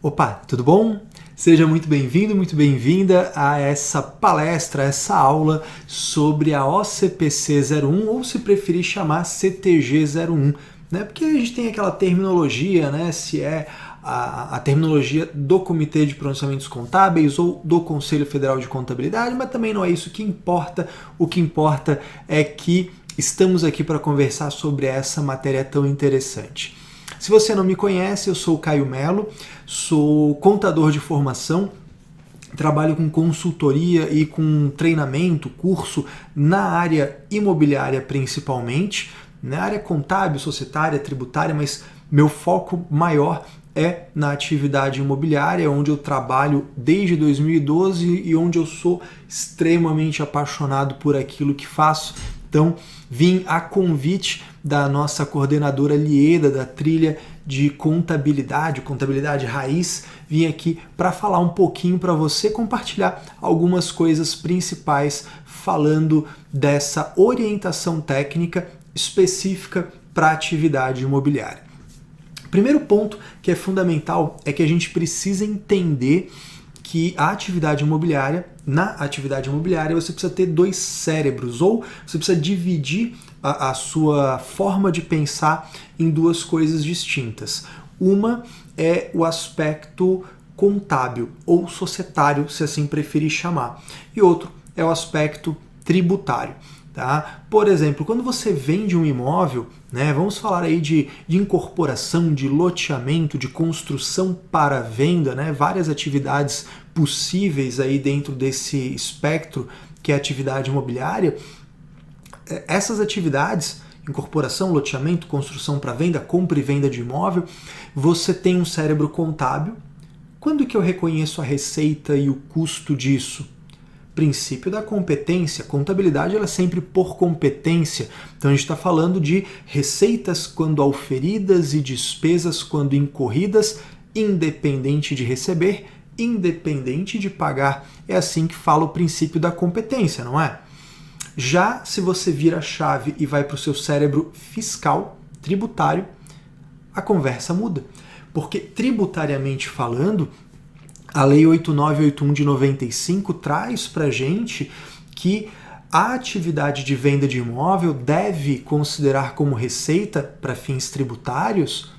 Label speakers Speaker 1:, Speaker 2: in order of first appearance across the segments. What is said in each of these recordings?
Speaker 1: Opa, tudo bom? Seja muito bem-vindo, muito bem-vinda a essa palestra, a essa aula sobre a OCPC 01, ou se preferir chamar CTG 01, né? Porque a gente tem aquela terminologia, né? Se é a terminologia do Comitê de Pronunciamentos Contábeis ou do Conselho Federal de Contabilidade, mas também não é isso que importa. O que importa é que estamos aqui para conversar sobre essa matéria tão interessante. Se você não me conhece, eu sou o Caio Melo, sou contador de formação, trabalho com consultoria e com treinamento, curso na área imobiliária principalmente, na área contábil, societária, tributária, mas meu foco maior é na atividade imobiliária, onde eu trabalho desde 2012 e onde eu sou extremamente apaixonado por aquilo que faço. Então, vim a convite da nossa coordenadora Lieda, da trilha de contabilidade, contabilidade raiz, vim aqui para falar um pouquinho para você, compartilhar algumas coisas principais falando dessa orientação técnica específica para a atividade imobiliária. Primeiro ponto que é fundamental é que a gente precisa entender que a atividade imobiliária, na atividade imobiliária você precisa ter dois cérebros, ou você precisa dividir a sua forma de pensar em duas coisas distintas. Uma é o aspecto contábil ou societário, se assim preferir chamar, e outro é o aspecto tributário. Tá? Por exemplo, quando você vende um imóvel, né, vamos falar aí de incorporação, de loteamento, de construção para venda, né, várias atividades possíveis aí dentro desse espectro que é a atividade imobiliária. Essas atividades, incorporação, loteamento, construção para venda, compra e venda de imóvel, você tem um cérebro contábil. Quando que eu reconheço a receita e o custo disso? Princípio da competência. Contabilidade ela é sempre por competência. Então a gente está falando de receitas quando auferidas e despesas quando incorridas, independente de receber, independente de pagar. É assim que fala o princípio da competência, não é? Já se você vira a chave e vai para o seu cérebro fiscal, tributário, a conversa muda. Porque tributariamente falando, a Lei 8981 de 95 traz para a gente que a atividade de venda de imóvel deve considerar como receita para fins tributários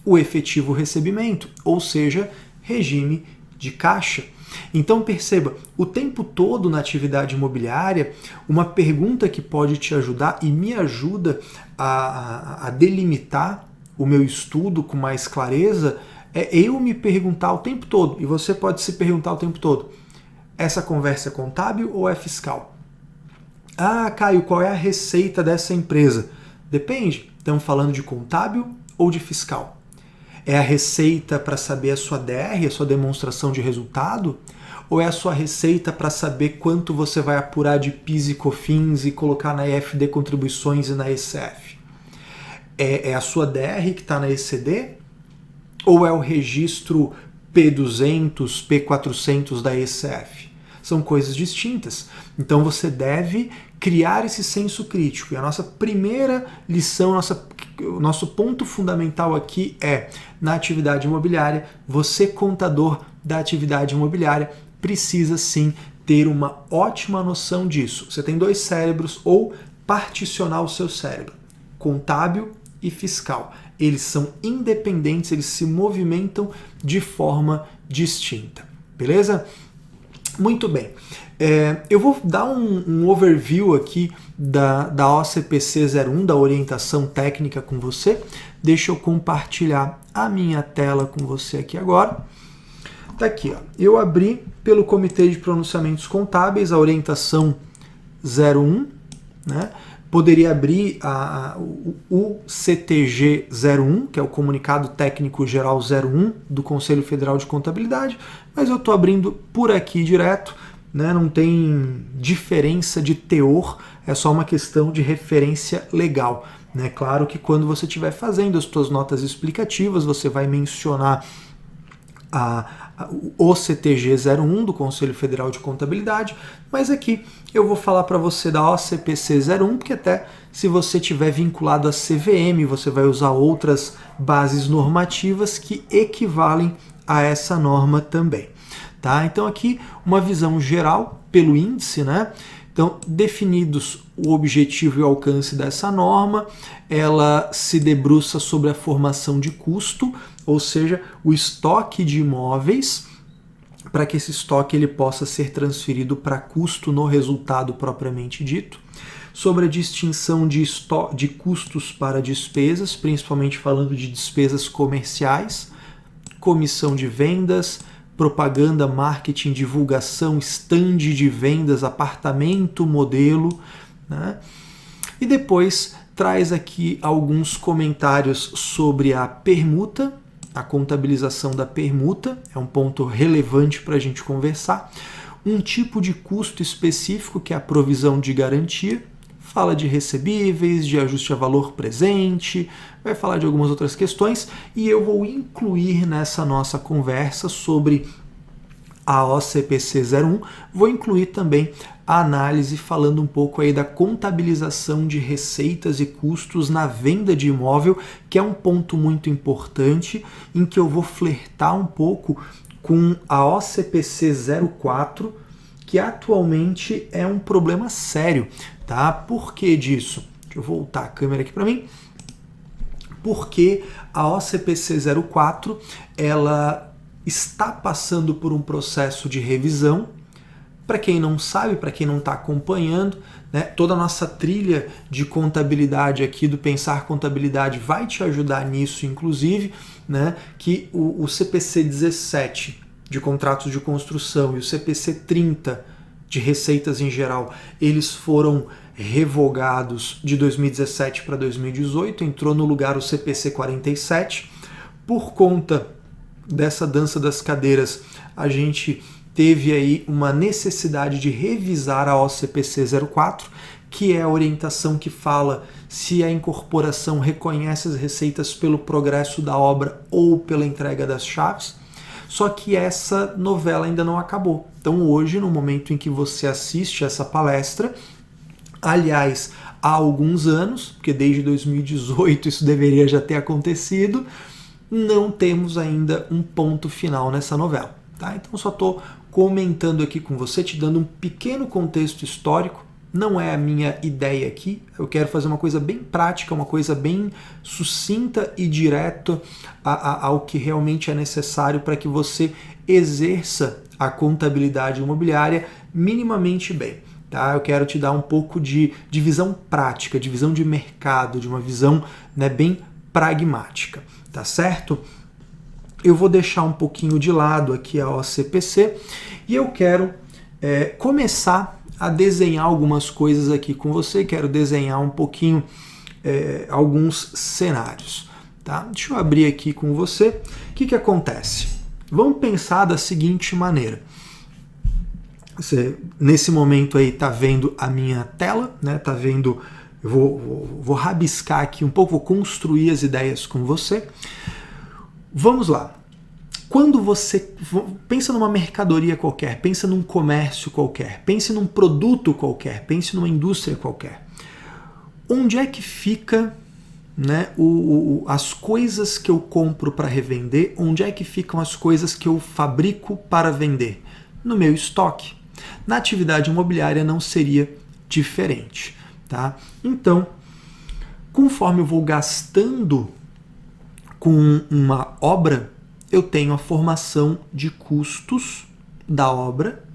Speaker 1: o efetivo recebimento, ou seja, regime de caixa. Então perceba, o tempo todo na atividade imobiliária, uma pergunta que pode te ajudar e me ajuda a delimitar o meu estudo com mais clareza é eu me perguntar o tempo todo, e você pode se perguntar o tempo todo, essa conversa é contábil ou é fiscal? Ah, Caio, qual é a receita dessa empresa? Depende, estamos falando de contábil ou de fiscal? É a receita para saber a sua DR, a sua demonstração de resultado? Ou é a sua receita para saber quanto você vai apurar de PIS e COFINS e colocar na EFD Contribuições e na ECF? É a sua DR que está na ECD? Ou é o registro P200, P400 da ECF? São coisas distintas. Então você deve criar esse senso crítico. E a nossa primeira lição, o nosso ponto fundamental aqui é, na atividade imobiliária, você, contador da atividade imobiliária, precisa sim ter uma ótima noção disso. Você tem dois cérebros, ou particionar o seu cérebro, contábil e fiscal. Eles são independentes, eles se movimentam de forma distinta. Beleza? Muito bem. Eu vou dar um overview aqui da OCPC 01, da orientação técnica com você. Deixa eu compartilhar a minha tela com você aqui agora. Tá aqui, ó. Eu abri pelo Comitê de Pronunciamentos Contábeis a orientação 01, né? Poderia abrir o CTG 01, que é o Comunicado Técnico Geral 01 do Conselho Federal de Contabilidade, mas eu estou abrindo por aqui direto, né? Não tem diferença de teor, é só uma questão de referência legal. Né? Claro que quando você estiver fazendo as suas notas explicativas, você vai mencionar o CTG 01 do Conselho Federal de Contabilidade, mas aqui eu vou falar para você da OCPC 01, porque até se você tiver vinculado à CVM, você vai usar outras bases normativas que equivalem a essa norma também. Tá? Então aqui uma visão geral pelo índice, né? Então, definidos o objetivo e o alcance dessa norma, ela se debruça sobre a formação de custo, ou seja, o estoque de imóveis, para que esse estoque ele possa ser transferido para custo no resultado propriamente dito, sobre a distinção de custos para despesas, principalmente falando de despesas comerciais, comissão de vendas, propaganda, marketing, divulgação, stand de vendas, apartamento, modelo, né? E depois traz aqui alguns comentários sobre a permuta, a contabilização da permuta, é um ponto relevante para a gente conversar. Um tipo de custo específico, que é a provisão de garantia, fala de recebíveis, de ajuste a valor presente, vai falar de algumas outras questões, e eu vou incluir nessa nossa conversa sobre a OCPC 01, vou incluir também a análise falando um pouco aí da contabilização de receitas e custos na venda de imóvel, que é um ponto muito importante, em que eu vou flertar um pouco com a OCPC 04, que atualmente é um problema sério, tá? Por que disso? Deixa eu voltar a câmera aqui para mim. Porque a OCPC 04, ela está passando por um processo de revisão. Para quem não sabe, para quem não está acompanhando, né, toda a nossa trilha de contabilidade aqui do Pensar Contabilidade vai te ajudar nisso, inclusive, né, que o CPC 17 de contratos de construção e o CPC 30 de receitas em geral, eles foram revogados de 2017 para 2018, entrou no lugar o CPC 47. Por conta dessa dança das cadeiras, a gente teve aí uma necessidade de revisar a OCPC 04, que é a orientação que fala se a incorporação reconhece as receitas pelo progresso da obra ou pela entrega das chaves. Só que essa novela ainda não acabou. Então hoje, no momento em que você assiste essa palestra, aliás, há alguns anos, porque desde 2018 isso deveria já ter acontecido, não temos ainda um ponto final nessa novela. Tá? Então só estou comentando aqui com você, te dando um pequeno contexto histórico. Não é a minha ideia aqui, eu quero fazer uma coisa bem prática, uma coisa bem sucinta e direta ao que realmente é necessário para que você exerça a contabilidade imobiliária minimamente bem. Tá? Eu quero te dar um pouco de visão prática, de visão de mercado, de uma visão, né, bem pragmática, tá certo? Eu vou deixar um pouquinho de lado aqui a OCPC e eu quero começar a desenhar algumas coisas aqui com você, quero desenhar um pouquinho alguns cenários. Tá? Deixa eu abrir aqui com você. O que acontece? Vamos pensar da seguinte maneira. Você, nesse momento aí, está vendo a minha tela, né? Tá vendo, eu vou rabiscar aqui um pouco, vou construir as ideias com você. Vamos lá. Quando você pensa numa mercadoria qualquer, pensa num comércio qualquer, pense num produto qualquer, pense numa indústria qualquer, onde é que fica, né, as coisas que eu compro para revender, onde é que ficam as coisas que eu fabrico para vender? No meu estoque. Na atividade imobiliária não seria diferente. Tá? Então, conforme eu vou gastando com uma obra, eu tenho a formação de custos da obra,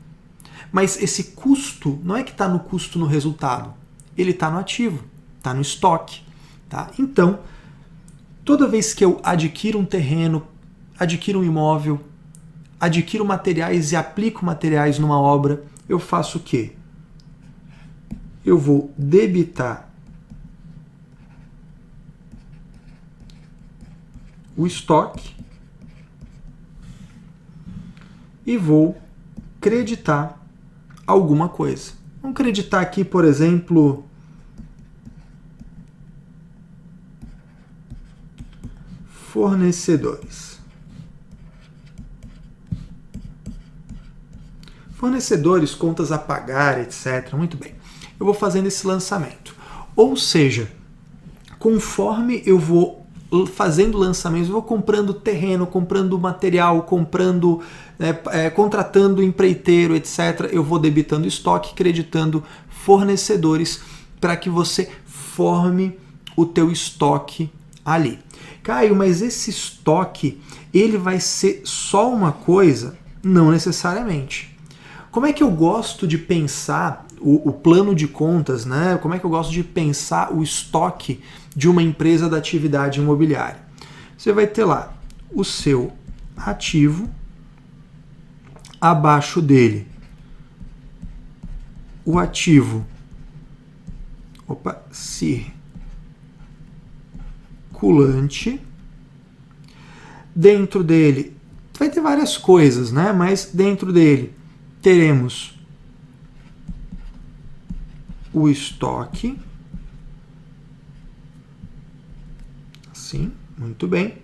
Speaker 1: mas esse custo não é que está no custo no resultado, ele está no ativo, está no estoque. Tá? Então, toda vez que eu adquiro um terreno, adquiro um imóvel, adquiro materiais e aplico materiais numa obra, eu faço o quê? Eu vou debitar o estoque e vou creditar alguma coisa. Vamos creditar aqui, por exemplo, fornecedores. Fornecedores, contas a pagar, etc. Muito bem. Eu vou fazendo esse lançamento. Ou seja, conforme eu vou fazendo lançamentos, eu vou comprando terreno, comprando material, contratando empreiteiro, etc. Eu vou debitando estoque, creditando fornecedores para que você forme o teu estoque ali. Caio, mas esse estoque, ele vai ser só uma coisa? Não necessariamente. Como é que eu gosto de pensar o plano de contas, né? Como é que eu gosto de pensar o estoque de uma empresa da atividade imobiliária? Você vai ter lá o seu ativo, abaixo dele o ativo circulante, dentro dele vai ter várias coisas, né? Mas dentro dele teremos o estoque, assim, muito bem.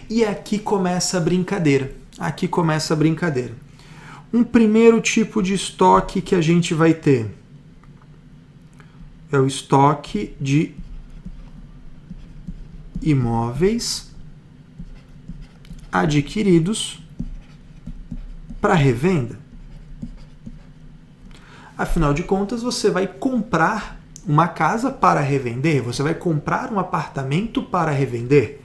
Speaker 1: E aqui começa a brincadeira. Aqui começa a brincadeira. Um primeiro tipo de estoque que a gente vai ter é o estoque de imóveis adquiridos para revenda. Afinal de contas, você vai comprar uma casa para revender, você vai comprar um apartamento para revender.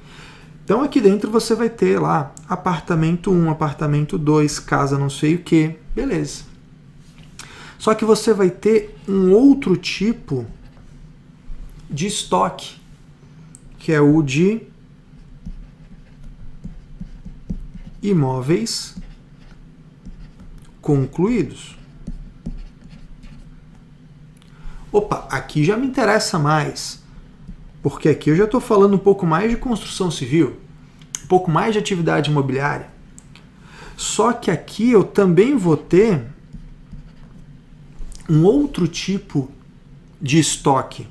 Speaker 1: Então aqui dentro você vai ter lá apartamento 1, apartamento 2, casa não sei o que, beleza. Só que você vai ter um outro tipo de estoque, que é o de imóveis concluídos. Opa, aqui já me interessa mais, porque aqui eu já estou falando um pouco mais de construção civil, um pouco mais de atividade imobiliária. Só que aqui eu também vou ter um outro tipo de estoque.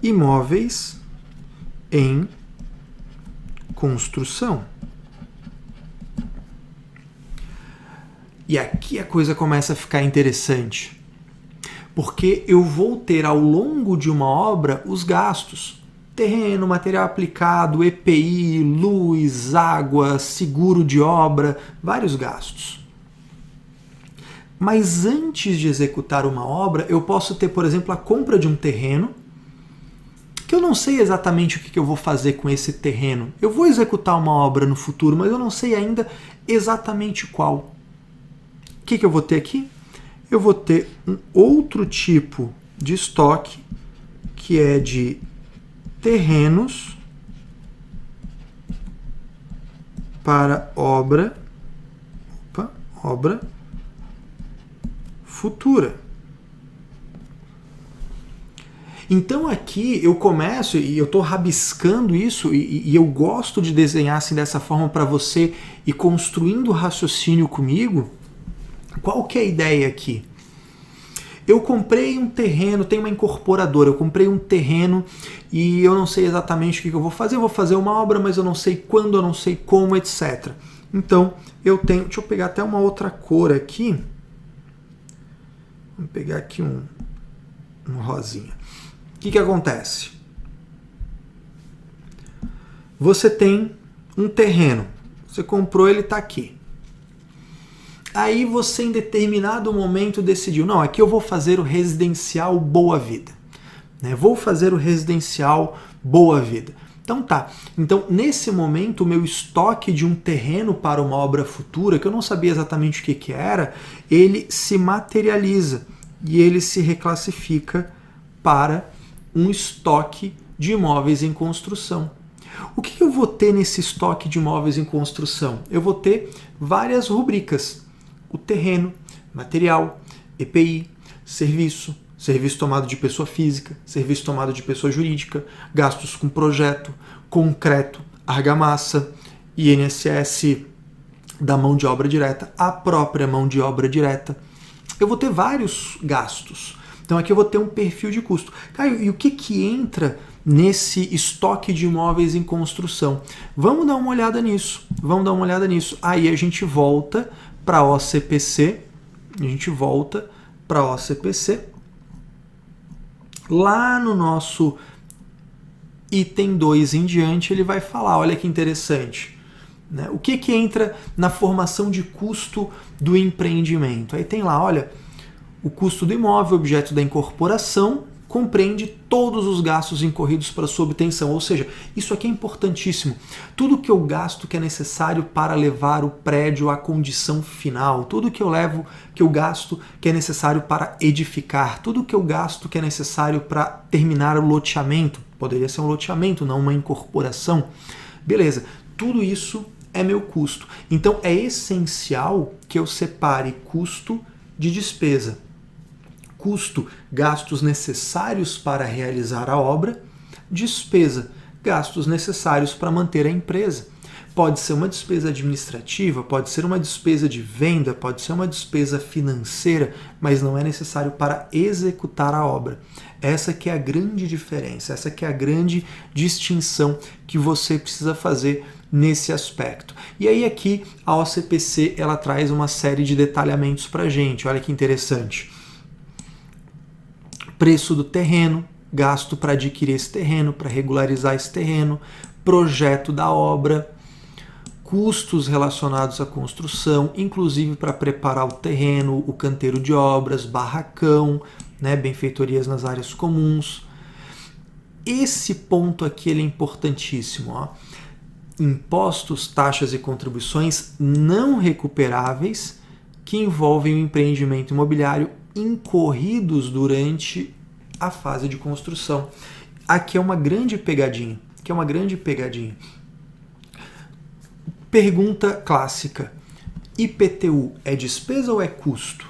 Speaker 1: Imóveis em construção. E aqui a coisa começa a ficar interessante, porque eu vou ter ao longo de uma obra os gastos. Terreno, material aplicado, EPI, luz, água, seguro de obra, vários gastos. Mas antes de executar uma obra, eu posso ter, por exemplo, a compra de um terreno, que eu não sei exatamente o que eu vou fazer com esse terreno. Eu vou executar uma obra no futuro, mas eu não sei ainda exatamente qual. O que eu vou ter aqui? Eu vou ter um outro tipo de estoque, que é de terrenos para obra futura. Então aqui eu começo, e eu estou rabiscando isso, e eu gosto de desenhar assim dessa forma para você ir construindo o raciocínio comigo. Qual que é a ideia aqui? Eu comprei um terreno, tem uma incorporadora, eu comprei um terreno e eu não sei exatamente o que eu vou fazer. Eu vou fazer uma obra, mas eu não sei quando, eu não sei como, etc. Então, eu tenho... Deixa eu pegar até uma outra cor aqui. Vou pegar aqui um rosinha. O que acontece? Você tem um terreno. Você comprou, ele está aqui. Aí você, em determinado momento, decidiu, não, aqui eu vou fazer o residencial Boa Vida. Vou fazer o residencial Boa Vida. Então tá. Então, nesse momento, o meu estoque de um terreno para uma obra futura, que eu não sabia exatamente o que era, ele se materializa e ele se reclassifica para um estoque de imóveis em construção. O que eu vou ter nesse estoque de imóveis em construção? Eu vou ter várias rubricas. O terreno, material, EPI, serviço tomado de pessoa física, serviço tomado de pessoa jurídica, gastos com projeto, concreto, argamassa, INSS da mão de obra direta, a própria mão de obra direta. Eu vou ter vários gastos. Então aqui eu vou ter um perfil de custo. Caio, e o que entra nesse estoque de imóveis em construção? Vamos dar uma olhada nisso. Aí a gente volta para a OCPC. Lá no nosso item 2 em diante, ele vai falar, olha que interessante, né? O que entra na formação de custo do empreendimento? Aí tem lá, olha, o custo do imóvel, objeto da incorporação, compreende todos os gastos incorridos para sua obtenção. Ou seja, isso aqui é importantíssimo. Tudo que eu gasto que é necessário para levar o prédio à condição final, tudo que eu gasto que é necessário para edificar, tudo que eu gasto que é necessário para terminar o loteamento, poderia ser um loteamento, não uma incorporação. Beleza, tudo isso é meu custo. Então é essencial que eu separe custo de despesa. Custo, gastos necessários para realizar a obra. Despesa, gastos necessários para manter a empresa. Pode ser uma despesa administrativa, pode ser uma despesa de venda, pode ser uma despesa financeira, mas não é necessário para executar a obra. Essa que é a grande diferença, essa que é a grande distinção que você precisa fazer nesse aspecto. E aí aqui a OCPC ela traz uma série de detalhamentos para a gente, olha que interessante. Preço do terreno, gasto para adquirir esse terreno, para regularizar esse terreno, projeto da obra, custos relacionados à construção, inclusive para preparar o terreno, o canteiro de obras, barracão, né, benfeitorias nas áreas comuns. Esse ponto aqui ele é importantíssimo. Ó. Impostos, taxas e contribuições não recuperáveis que envolvem o empreendimento imobiliário incorridos durante a fase de construção. Aqui é uma grande pegadinha. Pergunta clássica. IPTU é despesa ou é custo?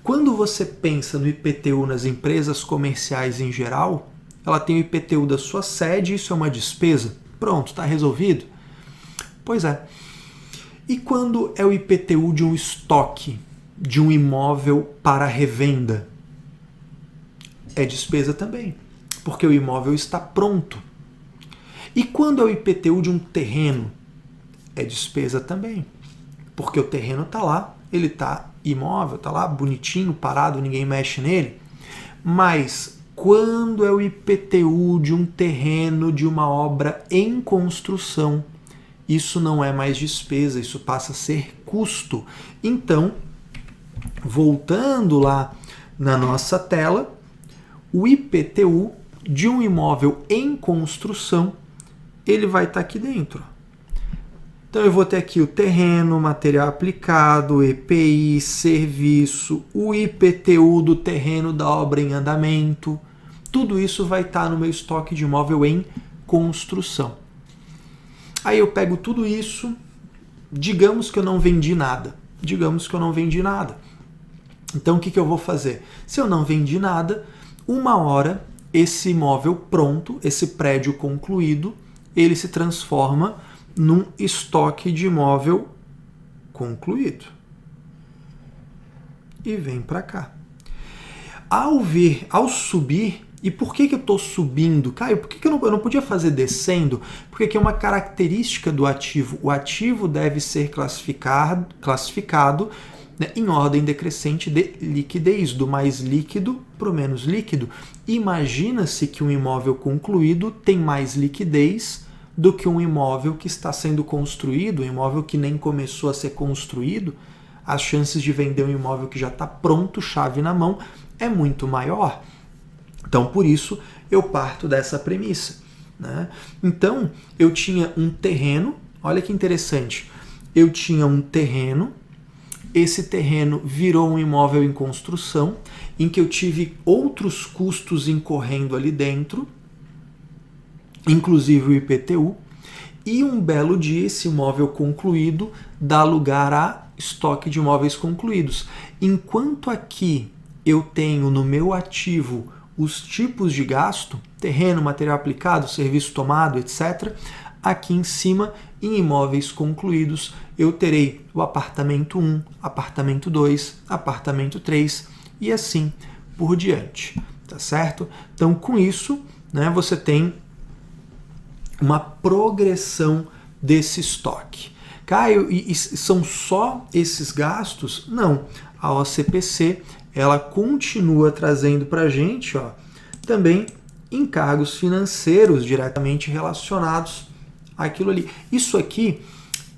Speaker 1: Quando você pensa no IPTU nas empresas comerciais em geral, ela tem o IPTU da sua sede, isso é uma despesa. Pronto, está resolvido? Pois é. E quando é o IPTU de um estoque, de um imóvel para revenda? É despesa também, porque o imóvel está pronto. E quando é o IPTU de um terreno? É despesa também, porque o terreno está lá, ele está imóvel, está lá bonitinho, parado, ninguém mexe nele. Mas quando é o IPTU de um terreno, de uma obra em construção, isso não é mais despesa, isso passa a ser custo. Então, voltando lá na nossa tela, o IPTU de um imóvel em construção, ele vai estar aqui dentro. Então eu vou ter aqui o terreno, material aplicado, EPI, serviço, o IPTU do terreno da obra em andamento. Tudo isso vai estar no meu estoque de imóvel em construção. Aí eu pego tudo isso, digamos que eu não vendi nada. Então o que eu vou fazer? Se eu não vendi nada, uma hora esse imóvel pronto, esse prédio concluído, ele se transforma num estoque de imóvel concluído. E vem para cá. Ao subir, e por que eu estou subindo? Caio, por que eu não podia fazer descendo? Porque aqui é uma característica do ativo. O ativo deve ser classificado né, em ordem decrescente de liquidez, do mais líquido para o menos líquido. Imagina-se que um imóvel concluído tem mais liquidez do que um imóvel que está sendo construído, um imóvel que nem começou a ser construído. As chances de vender um imóvel que já está pronto, chave na mão, é muito maior. Então, por isso, eu parto dessa premissa. Né? Então, eu tinha um terreno, olha que interessante, eu tinha um terreno, esse terreno virou um imóvel em construção, em que eu tive outros custos incorrendo ali dentro, inclusive o IPTU, e um belo dia esse imóvel concluído dá lugar a estoque de imóveis concluídos. Enquanto aqui eu tenho no meu ativo os tipos de gasto, terreno, material aplicado, serviço tomado, etc., aqui em cima, em imóveis concluídos, eu terei o apartamento 1, apartamento 2, apartamento 3 e assim por diante, tá certo? Então, com isso, né, você tem uma progressão desse estoque. Caio, e são só esses gastos? Não. A OCPC ela continua trazendo para a gente, ó, também encargos financeiros diretamente relacionados àquilo ali. Isso aqui,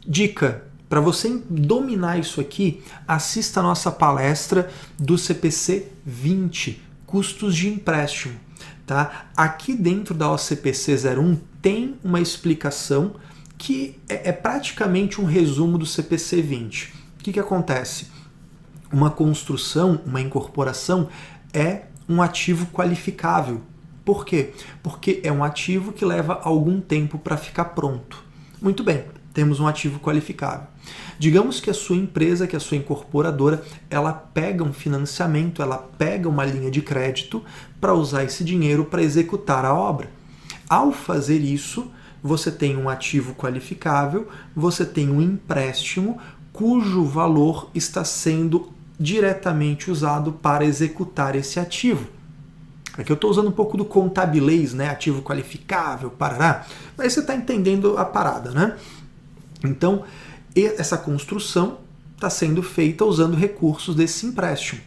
Speaker 1: dica, para você dominar isso aqui, assista a nossa palestra do CPC 20, custos de empréstimo. Tá? Aqui dentro da OCPC 01 tem uma explicação que é praticamente um resumo do CPC 20. O que acontece? Uma construção, uma incorporação é um ativo qualificável. Por quê? Porque é um ativo que leva algum tempo para ficar pronto. Muito bem, temos um ativo qualificável. Digamos que a sua empresa, que a sua incorporadora, ela pega um financiamento, ela pega uma linha de crédito para usar esse dinheiro para executar a obra. Ao fazer isso, você tem um ativo qualificável, você tem um empréstimo cujo valor está sendo diretamente usado para executar esse ativo. Aqui eu estou usando um pouco do contabilês, né? Ativo qualificável, parará, mas você está entendendo a parada, né? Então, essa construção está sendo feita usando recursos desse empréstimo.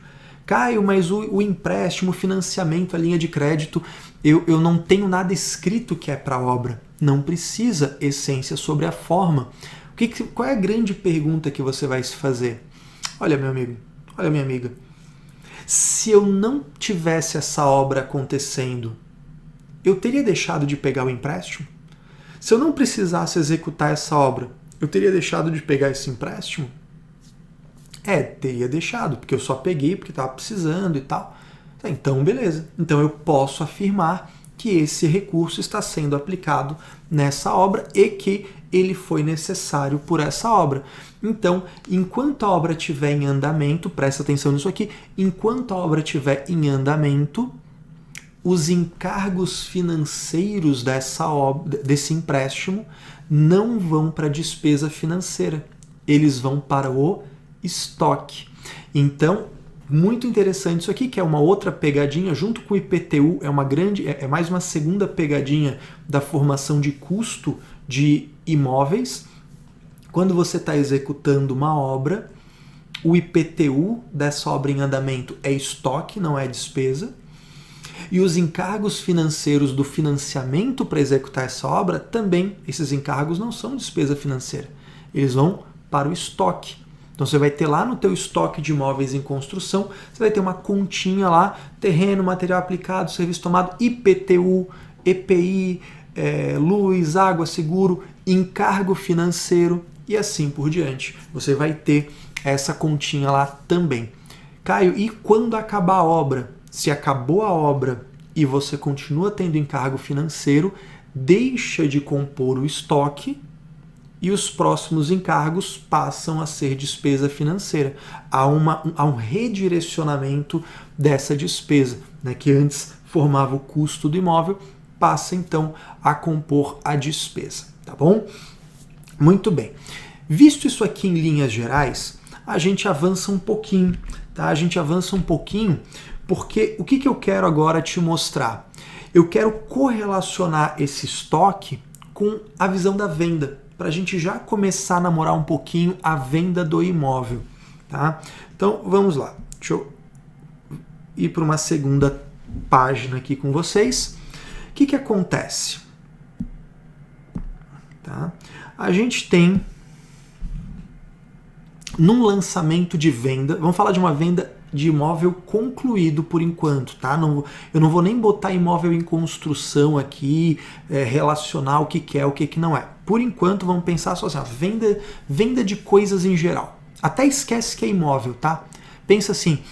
Speaker 1: Caio, mas o empréstimo, o financiamento, a linha de crédito, eu não tenho nada escrito que é para a obra. Não precisa essência sobre a forma. Qual é a grande pergunta que você vai se fazer? Olha, meu amigo, olha, minha amiga. Se eu não tivesse essa obra acontecendo, eu teria deixado de pegar o empréstimo? Se eu não precisasse executar essa obra, eu teria deixado de pegar esse empréstimo? Teria deixado, porque eu só peguei porque estava precisando e tal. Então, beleza. Então eu posso afirmar que esse recurso está sendo aplicado nessa obra e que ele foi necessário por essa obra. Então, enquanto a obra estiver em andamento, presta atenção nisso aqui, enquanto a obra estiver em andamento, os encargos financeiros dessa obra, desse empréstimo não vão para a despesa financeira, eles vão para o estoque. Então, muito interessante isso aqui, que é uma outra pegadinha, junto com o IPTU, é mais uma segunda pegadinha da formação de custo de imóveis. Quando você está executando uma obra, o IPTU dessa obra em andamento é estoque, não é despesa. E os encargos financeiros do financiamento para executar essa obra, também, esses encargos não são despesa financeira. Eles vão para o estoque. Então você vai ter lá no teu estoque de imóveis em construção, você vai ter uma continha lá, terreno, material aplicado, serviço tomado, IPTU, EPI, luz, água, seguro, encargo financeiro e assim por diante. Você vai ter essa continha lá também. Caio, e quando acabar a obra? Se acabou a obra e você continua tendo encargo financeiro, deixa de compor o estoque e os próximos encargos passam a ser despesa financeira. Há um redirecionamento dessa despesa, né, que antes formava o custo do imóvel, passa então a compor a despesa, tá bom? Muito bem. Visto isso aqui em linhas gerais, a gente avança um pouquinho, tá? A gente avança um pouquinho porque o que eu quero agora te mostrar? Eu quero correlacionar esse estoque com a visão da venda, para a gente já começar a namorar um pouquinho a venda do imóvel, tá? Então, vamos lá. Deixa eu ir para uma segunda página aqui com vocês. O que acontece? Tá? A gente tem, num lançamento de venda, vamos falar de uma venda de imóvel concluído por enquanto, tá? Eu não vou nem botar imóvel em construção aqui, relacionar o que é, o que não é. Por enquanto, vamos pensar só assim, venda de coisas em geral. Até esquece que é imóvel, tá? Pensa assim,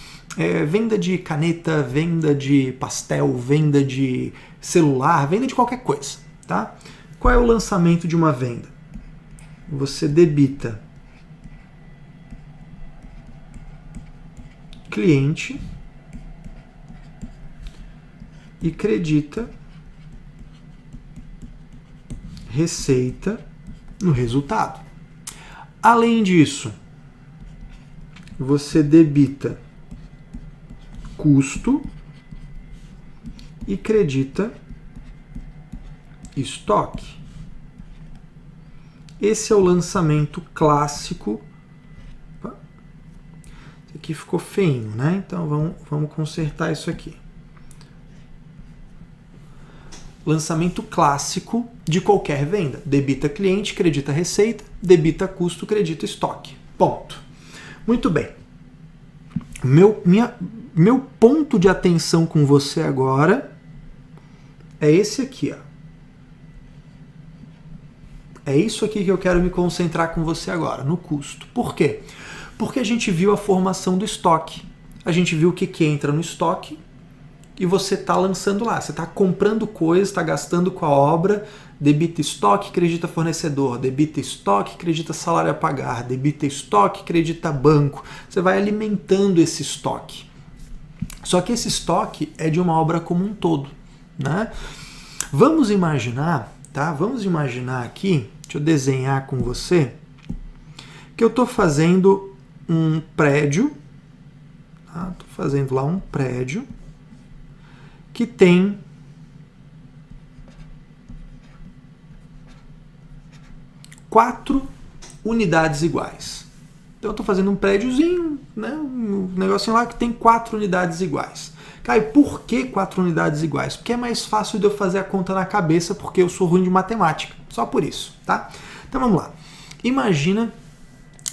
Speaker 1: venda de caneta, venda de pastel, venda de celular, venda de qualquer coisa, tá? Qual é o lançamento de uma venda? Você debita cliente e credita receita no resultado. Além disso, você debita custo e credita estoque. Esse é o lançamento clássico. Aqui ficou feinho, né? Então vamos consertar isso aqui. Lançamento clássico de qualquer venda. Debita cliente, credita receita, debita custo, credita estoque. Ponto. Muito bem. Meu ponto de atenção com você agora é esse aqui, ó. É isso aqui que eu quero me concentrar com você agora, no custo. Por quê? Porque a gente viu a formação do estoque. A gente viu o que entra no estoque e você está lançando lá. Você está comprando coisas, está gastando com a obra, debita estoque, credita fornecedor, debita estoque, credita salário a pagar, debita estoque, credita banco. Você vai alimentando esse estoque. Só que esse estoque é de uma obra como um todo, né? Vamos imaginar, tá? Vamos imaginar aqui, deixa eu desenhar com você, que eu estou fazendo um prédio, tá? Estou fazendo lá um prédio que tem 4 unidades iguais. Então eu estou fazendo um prédiozinho, né? Um negocinho lá que tem 4 unidades iguais. Caio, por que 4 unidades iguais? Porque é mais fácil de eu fazer a conta na cabeça, porque eu sou ruim de matemática. Só por isso, tá? Então vamos lá. Imagina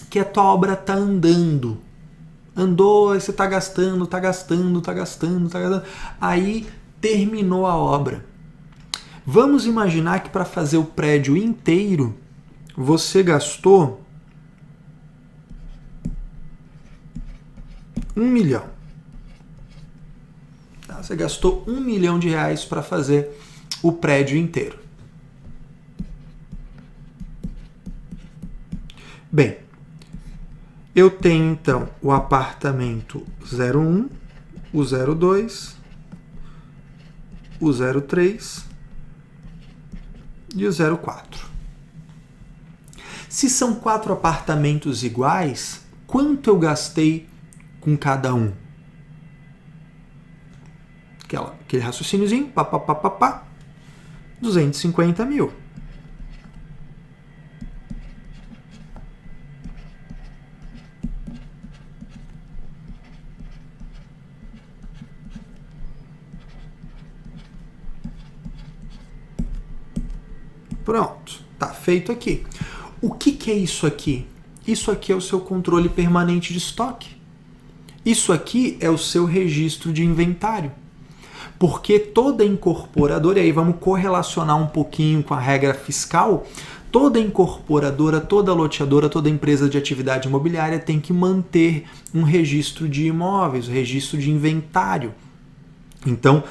Speaker 1: que a tua obra está andando. Andou, aí você está gastando. Aí terminou a obra. Vamos imaginar que para fazer o prédio inteiro, você gastou 1 milhão. Tá? Você gastou 1 milhão de reais para fazer o prédio inteiro. Bem, eu tenho então o apartamento 01, o 02, o 03 e o 04. Se são 4 apartamentos iguais, quanto eu gastei com cada um? Aquele raciocíniozinho, 250 mil. Pronto, tá feito aqui. O que é isso aqui? Isso aqui é o seu controle permanente de estoque. Isso aqui é o seu registro de inventário. Porque toda incorporadora, e aí vamos correlacionar um pouquinho com a regra fiscal, toda incorporadora, toda loteadora, toda empresa de atividade imobiliária tem que manter um registro de imóveis, um registro de inventário. Então,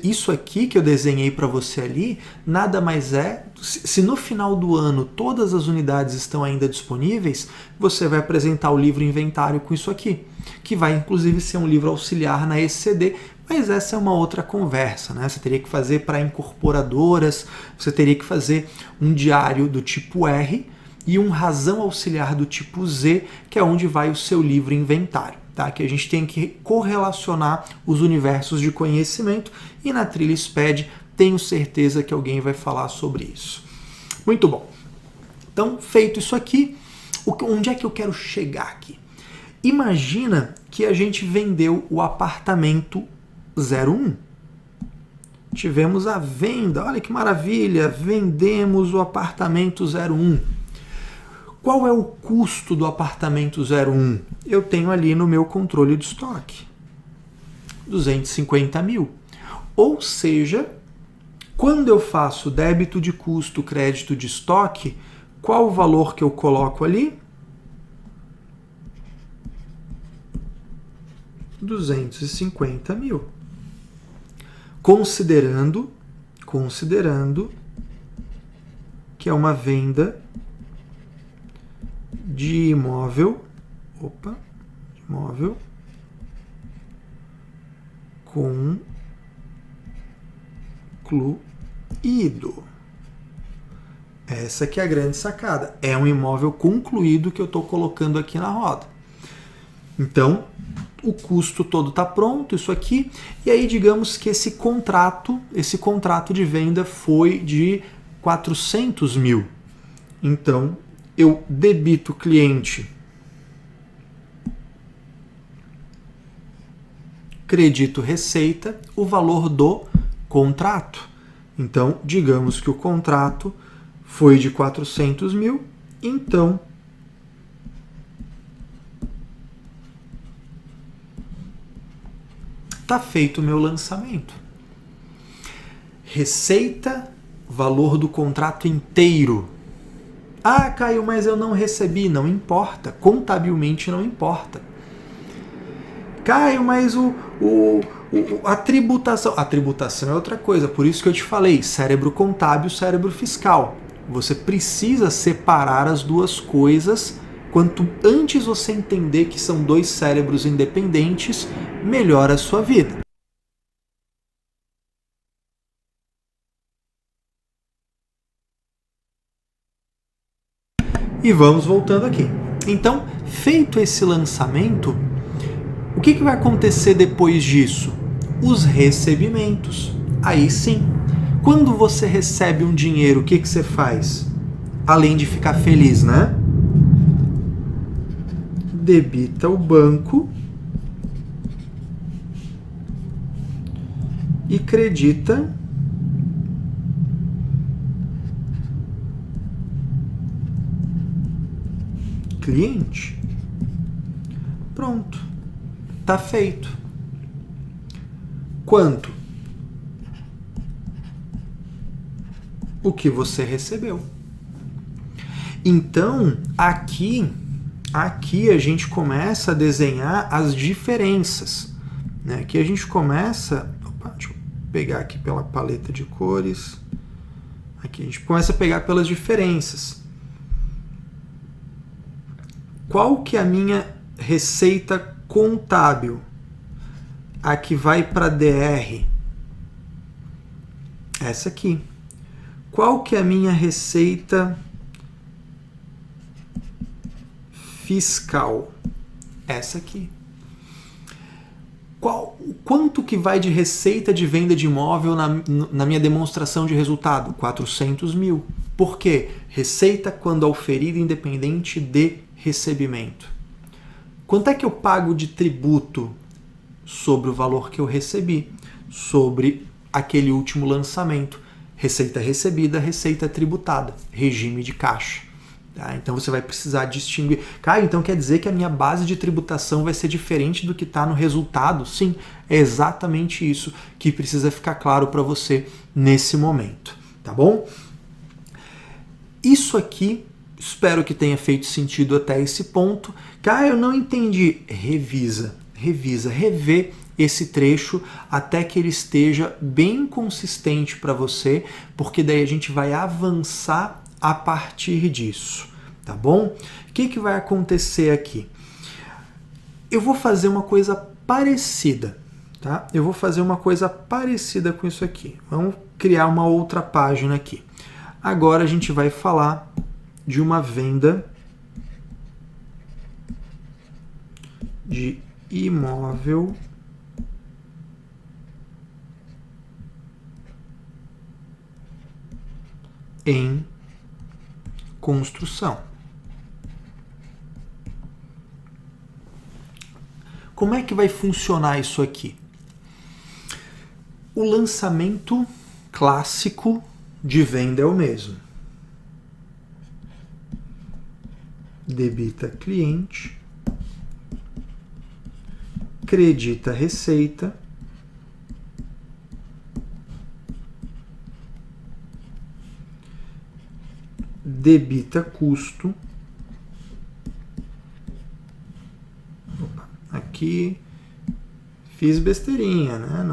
Speaker 1: isso aqui que eu desenhei para você ali, nada mais é, se no final do ano todas as unidades estão ainda disponíveis, você vai apresentar o livro inventário com isso aqui, que vai inclusive ser um livro auxiliar na ECD, mas essa é uma outra conversa, né? Você teria que fazer para incorporadoras, você teria que fazer um diário do tipo R e um razão auxiliar do tipo Z, que é onde vai o seu livro inventário. Tá? Que a gente tem que correlacionar os universos de conhecimento e na trilha SPED tenho certeza que alguém vai falar sobre isso. Muito bom. Então, feito isso aqui, onde é que eu quero chegar aqui? Imagina que a gente vendeu o apartamento 01. Tivemos a venda, olha que maravilha, vendemos o apartamento 01. Qual é o custo do apartamento 01? Eu tenho ali no meu controle de estoque. 250 mil. Ou seja, quando eu faço débito de custo, crédito de estoque, qual o valor que eu coloco ali? 250 mil. Considerando que é uma venda de imóvel concluído. Essa que é a grande sacada. É um imóvel concluído que eu estou colocando aqui na roda. Então, o custo todo está pronto, isso aqui. E aí, digamos que esse contrato de venda foi de 400 mil. Então, eu debito o cliente, credito receita, o valor do contrato. Então, digamos que o contrato foi de 400 mil, então está feito o meu lançamento. Receita, valor do contrato inteiro. Ah, Caio, mas eu não recebi. Não importa. Contabilmente não importa. Caio, mas a tributação. A tributação é outra coisa. Por isso que eu te falei, cérebro contábil, cérebro fiscal. Você precisa separar as duas coisas. Quanto antes você entender que são dois cérebros independentes, melhor a sua vida. E vamos voltando aqui. Então, feito esse lançamento, o que vai acontecer depois disso? Os recebimentos. Aí sim, quando você recebe um dinheiro, o que você faz? Além de ficar feliz, né? Debita o banco e credita cliente. Pronto. Tá feito. Quanto? O que você recebeu. Então, aqui a gente começa a desenhar as diferenças. Né? Aqui a gente começa... Opa, deixa eu pegar aqui pela paleta de cores. Aqui a gente começa a pegar pelas diferenças. Qual que é a minha receita contábil? A que vai para DR. Essa aqui. Qual que é a minha receita fiscal? Essa aqui. Quanto que vai de receita de venda de imóvel na minha demonstração de resultado? 400 mil. Por quê? Receita quando auferida independente de recebimento. Quanto é que eu pago de tributo sobre o valor que eu recebi? Sobre aquele último lançamento. Receita recebida, receita tributada. Regime de caixa. Tá? Então você vai precisar distinguir. Caio, então quer dizer que a minha base de tributação vai ser diferente do que está no resultado? Sim, é exatamente isso que precisa ficar claro para você nesse momento. Tá bom? Isso aqui, espero que tenha feito sentido até esse ponto. Caio, eu não entendi. Revisa, revê esse trecho até que ele esteja bem consistente para você, porque daí a gente vai avançar a partir disso, tá bom? O que vai acontecer aqui? Eu vou fazer uma coisa parecida, tá? Eu vou fazer uma coisa parecida com isso aqui. Vamos criar uma outra página aqui. Agora a gente vai falar de uma venda de imóvel em construção. Como é que vai funcionar isso aqui? O lançamento clássico de venda é o mesmo. Debita cliente, credita receita, debita custo. Opa, aqui fiz besteirinha, né?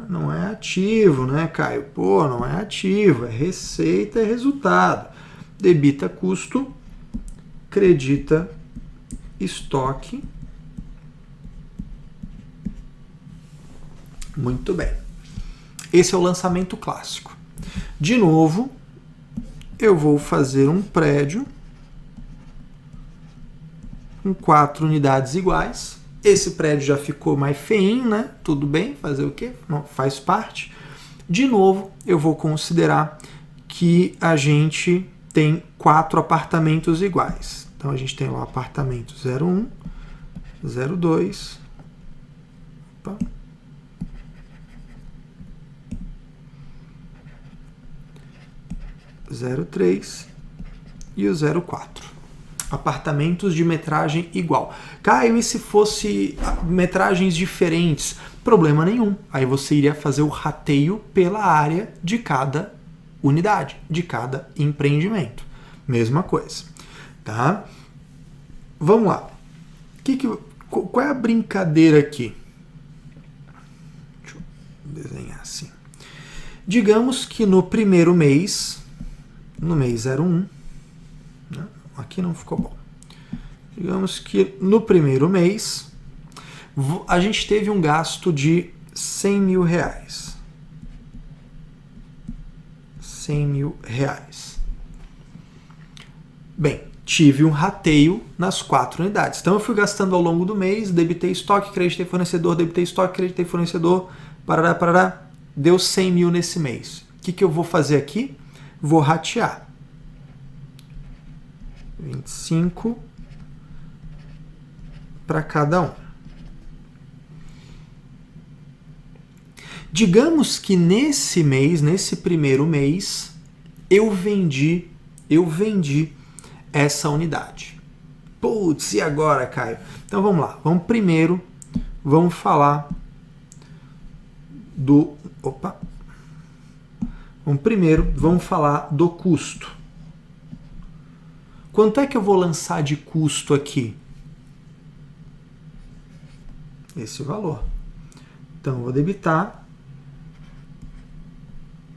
Speaker 1: Não é ativo, né, Caio? Pô, não é ativo, é receita, é resultado. Debita custo, credita estoque. Muito bem. Esse é o lançamento clássico. De novo, eu vou fazer um prédio com 4 unidades iguais. Esse prédio já ficou mais feinho, né? Tudo bem, fazer o quê? Não, faz parte. De novo, eu vou considerar que a gente tem 4 apartamentos iguais. Então, a gente tem lá o apartamento 01, 02, opa, 03 e o 04. Apartamentos de metragem igual. Caio, e se fosse metragens diferentes? Problema nenhum. Aí você iria fazer o rateio pela área de cada unidade, de cada empreendimento. Mesma coisa. Tá? Vamos lá. Qual é a brincadeira aqui? Deixa eu desenhar assim. Digamos que no primeiro mês, no mês 01, né? Aqui não ficou bom. Digamos que no primeiro mês a gente teve um gasto de 100 mil reais. 100 mil reais. Bem, tive um rateio nas 4 unidades. Então eu fui gastando ao longo do mês, debitei estoque, creditei fornecedor, debitei estoque, creditei fornecedor, parará, parará. Deu 100 mil nesse mês. O que eu vou fazer aqui? Vou ratear. 25 para cada um. Digamos que nesse mês, nesse primeiro mês, eu vendi essa unidade. Putz, e agora, Caio? Então vamos lá. Vamos falar do... Opa! Vamos falar do custo. Quanto é que eu vou lançar de custo aqui? Esse valor. Então, eu vou debitar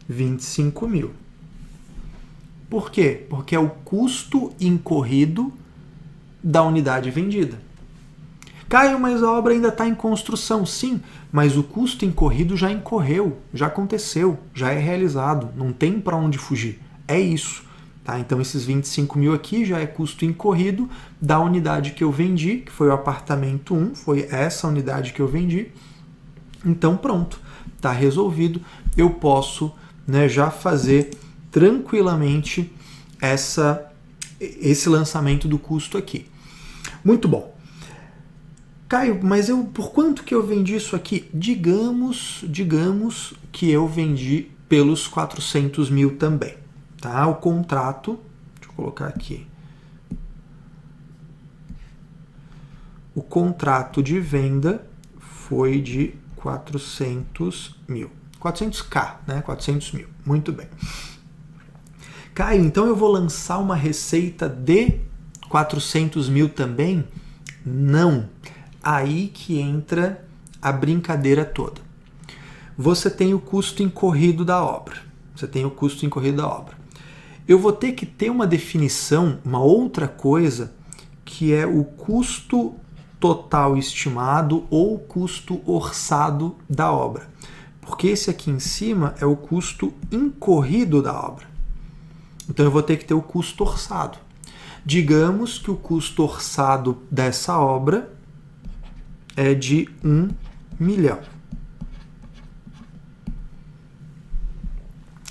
Speaker 1: 25 mil. Por quê? Porque é o custo incorrido da unidade vendida. Caio, mas a obra ainda está em construção. Sim, mas o custo incorrido já incorreu, já aconteceu, já é realizado. Não tem para onde fugir. É isso. Tá? Então, esses 25 mil aqui já é custo incorrido da unidade que eu vendi, que foi o apartamento 1, foi essa unidade que eu vendi. Então, pronto, está resolvido. Eu posso, né, já fazer tranquilamente esse lançamento do custo aqui. Muito bom. Caio, mas por quanto que eu vendi isso aqui? Digamos que eu vendi pelos 400 mil também. Tá? O contrato, deixa eu colocar aqui. O contrato de venda foi de 400 mil. 400k, né? 400 mil. Muito bem. Caio, então eu vou lançar uma receita de 400 mil também? Não. Aí que entra a brincadeira toda. Você tem o custo incorrido da obra. Eu vou ter que ter uma definição, uma outra coisa, que é o custo total estimado ou custo orçado da obra. Porque esse aqui em cima é o custo incorrido da obra. Então eu vou ter que ter o custo orçado. Digamos que o custo orçado dessa obra é de 1 milhão.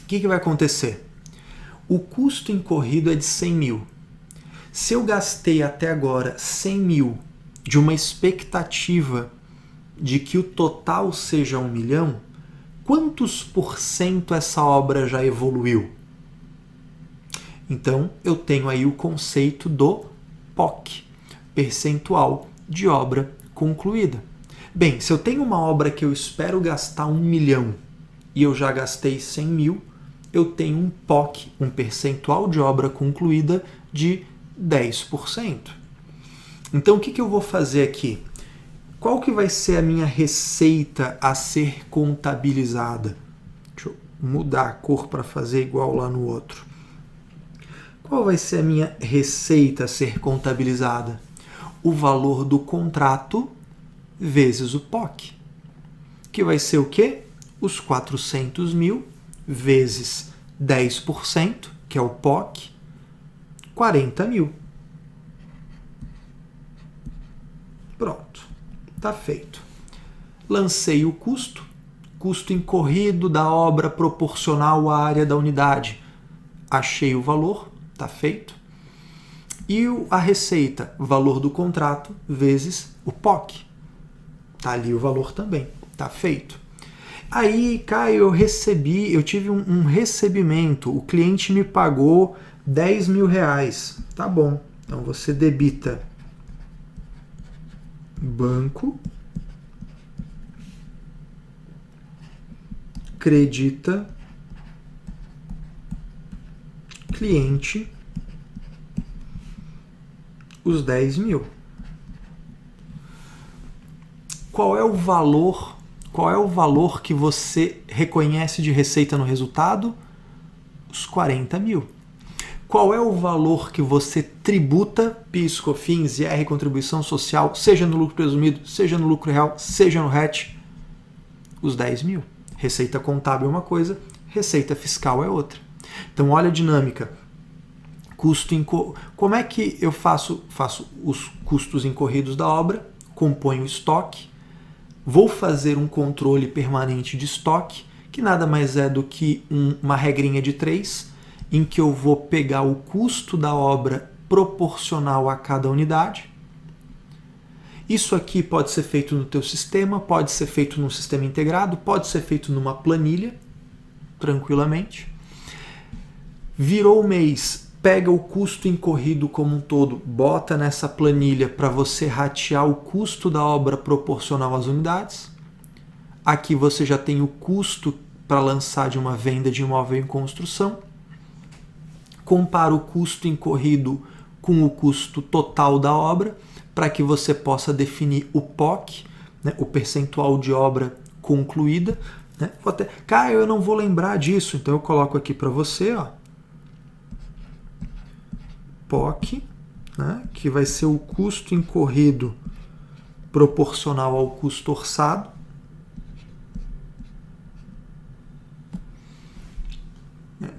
Speaker 1: O que vai acontecer? O custo incorrido é de 100 mil. Se eu gastei até agora 100 mil de uma expectativa de que o total seja 1 milhão, quantos por cento essa obra já evoluiu? Então, eu tenho aí o conceito do POC, percentual de obra concluída. Bem, se eu tenho uma obra que eu espero gastar 1 milhão e eu já gastei 100 mil, eu tenho um POC, um percentual de obra concluída de 10%. Então, o que eu vou fazer aqui? Qual que vai ser a minha receita a ser contabilizada? Deixa eu mudar a cor para fazer igual lá no outro. Qual vai ser a minha receita a ser contabilizada? O valor do contrato vezes o POC. Que vai ser o quê? Os 400 mil vezes 10%, que é o POC, 40 mil. Pronto, está feito. Lancei o custo incorrido da obra proporcional à área da unidade. Achei o valor, está feito. E a receita, valor do contrato vezes o POC. Está ali o valor também, está feito. Aí, Caio, eu tive um recebimento, o cliente me pagou R$ 10.000. Tá bom, então você debita banco, credita cliente os 10.000. Qual é o valor que você reconhece de receita no resultado? Os 40.000. Qual é o valor que você tributa, PIS, COFINS, IR, contribuição social, seja no lucro presumido, seja no lucro real, seja no RET? Os 10.000. Receita contábil é uma coisa, receita fiscal é outra. Então olha a dinâmica. Como é que eu faço os custos incorridos da obra? Componho o estoque, vou fazer um controle permanente de estoque, que nada mais é do que uma regrinha de 3, em que eu vou pegar o custo da obra proporcional a cada unidade. Isso aqui pode ser feito no teu sistema, pode ser feito num sistema integrado, pode ser feito numa planilha, tranquilamente. Virou o mês, pega o custo incorrido como um todo, bota nessa planilha para você ratear o custo da obra proporcional às unidades. Aqui você já tem o custo para lançar de uma venda de imóvel em construção. Compara o custo incorrido com o custo total da obra, para que você possa definir o POC, né, o percentual de obra concluída. Né? Caio, eu não vou lembrar disso, então eu coloco aqui para você, ó, POC, né, que vai ser o custo incorrido proporcional ao custo orçado.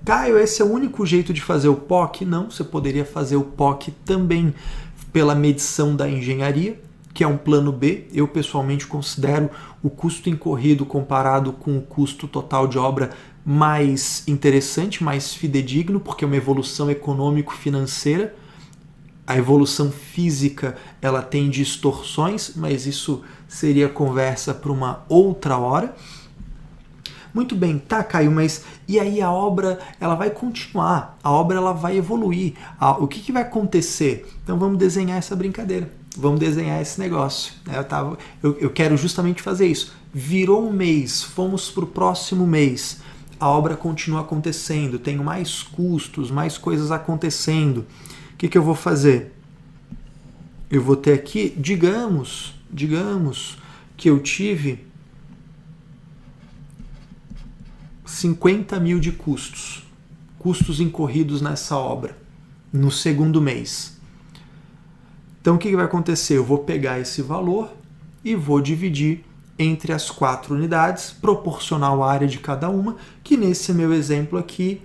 Speaker 1: Caio, esse é o único jeito de fazer o POC? Não, você poderia fazer o POC também pela medição da engenharia, que é um plano B. Eu pessoalmente considero o custo incorrido comparado com o custo total de obra mais interessante, mais fidedigno, porque é uma evolução econômico-financeira. A evolução física ela tem distorções, mas isso seria conversa para uma outra hora. Muito bem, tá, Caio, mas e aí a obra ela vai continuar, a obra ela vai evoluir. O que vai acontecer? Então vamos desenhar essa brincadeira, vamos desenhar esse negócio. Eu quero justamente fazer isso. Virou um mês, fomos para o próximo mês, a obra continua acontecendo, tenho mais custos, mais coisas acontecendo. O que eu vou fazer? Eu vou ter aqui, digamos que eu tive 50.000 de custos incorridos nessa obra, no segundo mês. Então o que vai acontecer? Eu vou pegar esse valor e vou dividir entre as 4 unidades, proporcional à área de cada uma, que nesse meu exemplo aqui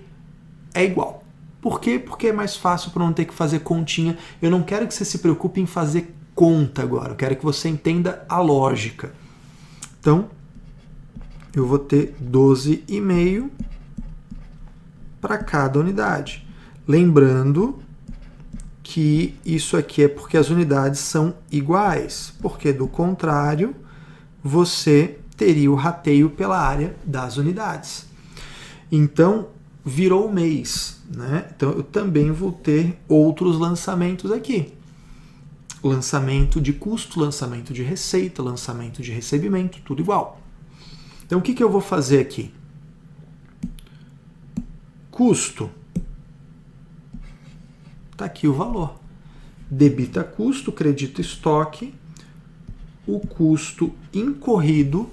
Speaker 1: é igual. Por quê? Porque é mais fácil para não ter que fazer continha. Eu não quero que você se preocupe em fazer conta agora, eu quero que você entenda a lógica. Então, eu vou ter 12,5 para cada unidade. Lembrando que isso aqui é porque as unidades são iguais, porque do contrário, você teria o rateio pela área das unidades. Então, virou mês, né? Então, eu também vou ter outros lançamentos aqui. Lançamento de custo, lançamento de receita, lançamento de recebimento, tudo igual. Então, o que eu vou fazer aqui? Custo. Está aqui o valor. Debita custo, credita estoque, o custo incorrido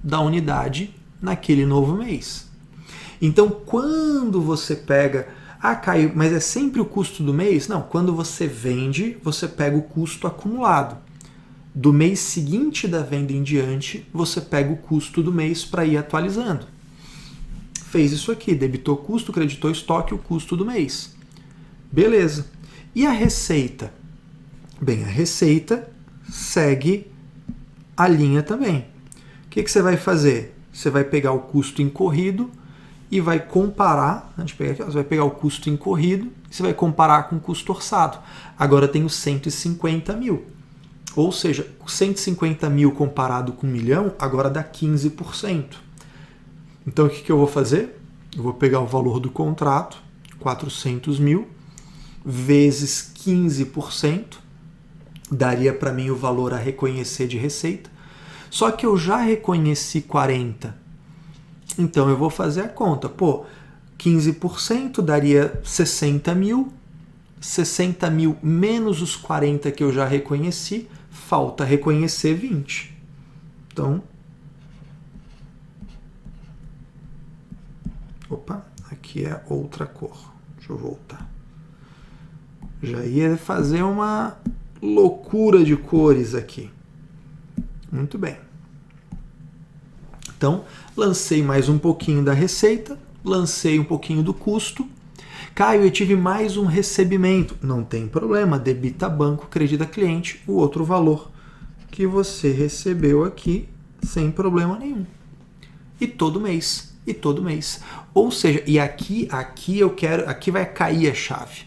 Speaker 1: da unidade naquele novo mês. Então, quando você pega... Caio, mas é sempre o custo do mês? Não, quando você vende, você pega o custo acumulado. Do mês seguinte da venda em diante, você pega o custo do mês para ir atualizando. Fez isso aqui, debitou custo, creditou estoque, o custo do mês. Beleza. E a receita? Bem, a receita segue a linha também. O que você vai fazer? Você vai pegar o custo incorrido e vai comparar, você vai pegar o custo incorrido e você vai comparar com o custo orçado. Agora tem os 150.000. Ou seja, 150 mil comparado com 1 milhão, agora dá 15%. Então o que eu vou fazer? Eu vou pegar o valor do contrato, 400 mil, vezes 15%, daria para mim o valor a reconhecer de receita. Só que eu já reconheci 40. Então eu vou fazer a conta. 15% daria 60 mil. 60 mil menos os 40 que eu já reconheci, falta reconhecer 20. Então, aqui é outra cor. Deixa eu voltar. Já ia fazer uma loucura de cores aqui. Muito bem. Então, lancei mais um pouquinho da receita, lancei um pouquinho do custo. Caio, eu tive mais um recebimento. Não tem problema, debita banco, credita cliente, o outro valor que você recebeu aqui sem problema nenhum. E todo mês. Ou seja, e aqui vai cair a chave.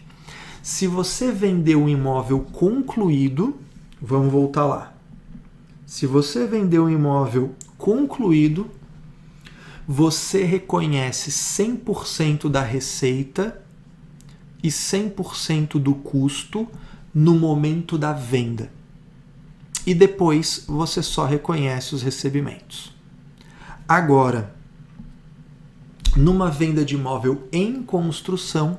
Speaker 1: Se você vender um imóvel concluído, vamos voltar lá. Se você vender um imóvel concluído, você reconhece 100% da receita e 100% do custo no momento da venda. E depois você só reconhece os recebimentos. Agora, numa venda de imóvel em construção,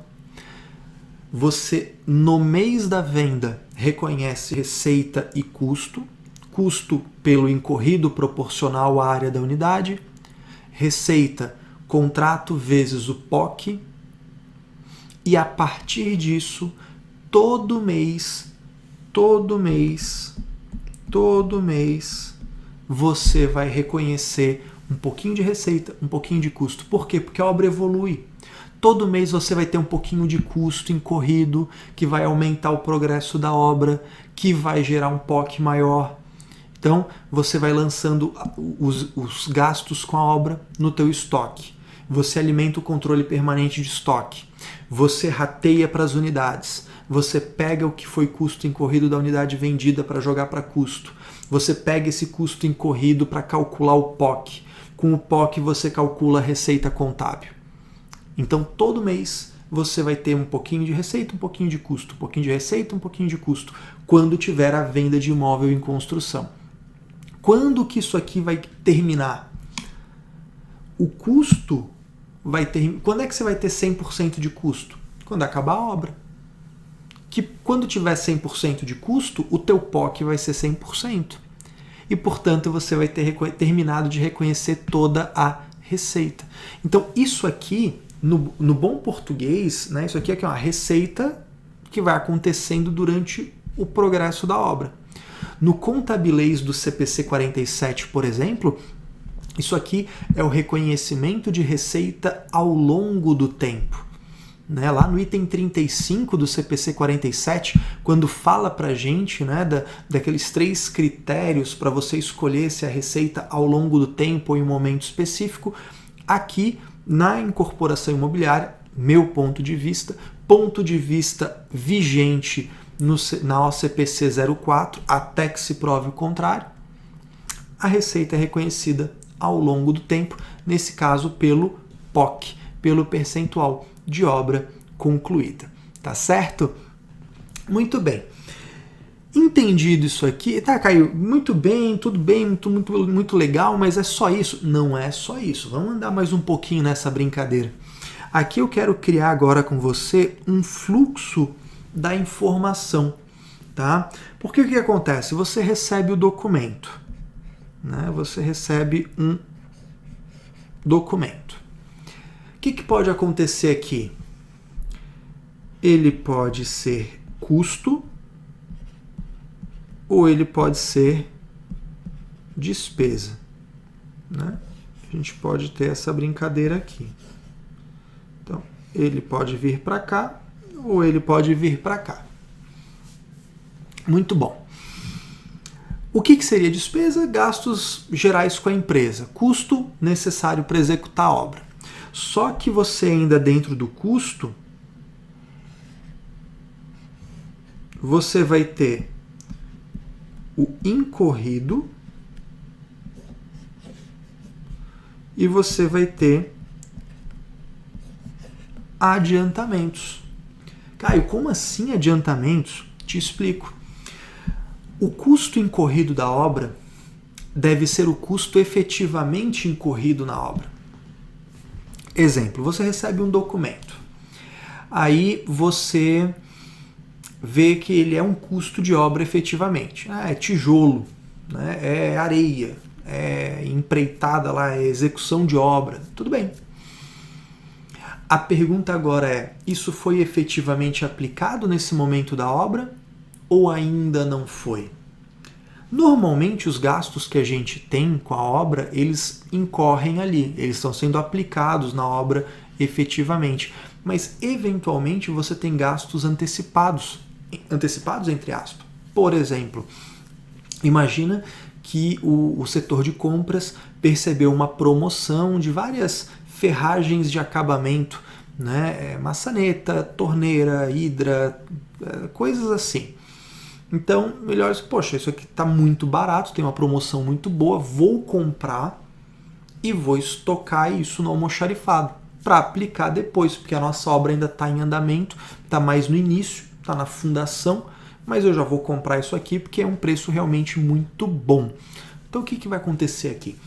Speaker 1: você, no mês da venda, reconhece receita e custo. Custo pelo incorrido proporcional à área da unidade. Receita, contrato vezes o POC. E a partir disso, todo mês, você vai reconhecer um pouquinho de receita, um pouquinho de custo. Por quê? Porque a obra evolui. Todo mês você vai ter um pouquinho de custo incorrido, que vai aumentar o progresso da obra, que vai gerar um POC maior. Então, você vai lançando os gastos com a obra no teu estoque. Você alimenta o controle permanente de estoque. Você rateia para as unidades. Você pega o que foi custo incorrido da unidade vendida para jogar para custo. Você pega esse custo incorrido para calcular o POC. Com o POC você calcula a receita contábil. Então, todo mês você vai ter um pouquinho de receita, um pouquinho de custo, um pouquinho de receita, um pouquinho de custo, quando tiver a venda de imóvel em construção. Quando que isso aqui vai terminar? O custo vai ter... Quando é que você vai ter 100% de custo? Quando acabar a obra. Que quando tiver 100% de custo, o teu POC vai ser 100%. E, portanto, você vai ter terminado de reconhecer toda a receita. Então, isso aqui, no bom português, né, isso aqui é uma receita que vai acontecendo durante o progresso da obra. No contabilês do CPC 47, por exemplo, isso aqui é o reconhecimento de receita ao longo do tempo. Né? Lá no item 35 do CPC 47, quando fala para a gente, né, daqueles 3 critérios para você escolher se a receita ao longo do tempo ou em um momento específico, aqui na incorporação imobiliária, meu ponto de vista vigente na OCPC 04, até que se prove o contrário, a receita é reconhecida ao longo do tempo, nesse caso pelo POC, pelo percentual de obra concluída. Tá certo? Muito bem. Entendido isso aqui, tá, Caio? Muito bem, tudo bem, muito legal, mas é só isso? Não é só isso. Vamos andar mais um pouquinho nessa brincadeira. Aqui eu quero criar agora com você um fluxo da informação, tá? Porque o que acontece? Você recebe o documento, né? Você recebe um documento. O que pode acontecer aqui? Ele pode ser custo ou ele pode ser despesa, né? A gente pode ter essa brincadeira aqui. Então, ele pode vir para cá ou ele pode vir para cá. Muito bom. O que seria despesa? Gastos gerais com a empresa. Custo necessário para executar a obra. Só que você ainda dentro do custo, você vai ter o incorrido e você vai ter adiantamentos. Caio, como assim adiantamentos? Te explico. O custo incorrido da obra deve ser o custo efetivamente incorrido na obra. Exemplo, você recebe um documento. Aí você vê que ele é um custo de obra efetivamente. É tijolo, né? É areia, é empreitada lá, é execução de obra. Tudo bem. A pergunta agora é, isso foi efetivamente aplicado nesse momento da obra ou ainda não foi? Normalmente os gastos que a gente tem com a obra, eles incorrem ali, eles estão sendo aplicados na obra efetivamente, mas eventualmente você tem gastos antecipados entre aspas. Por exemplo, imagina que o setor de compras percebeu uma promoção de várias ferragens de acabamento, né? Maçaneta, torneira, hidra, coisas assim. Então, melhor, poxa, isso aqui está muito barato, tem uma promoção muito boa, vou comprar e vou estocar isso no almoxarifado para aplicar depois, porque a nossa obra ainda está em andamento, está mais no início, está na fundação, mas eu já vou comprar isso aqui porque é um preço realmente muito bom. Então, o que vai acontecer aqui?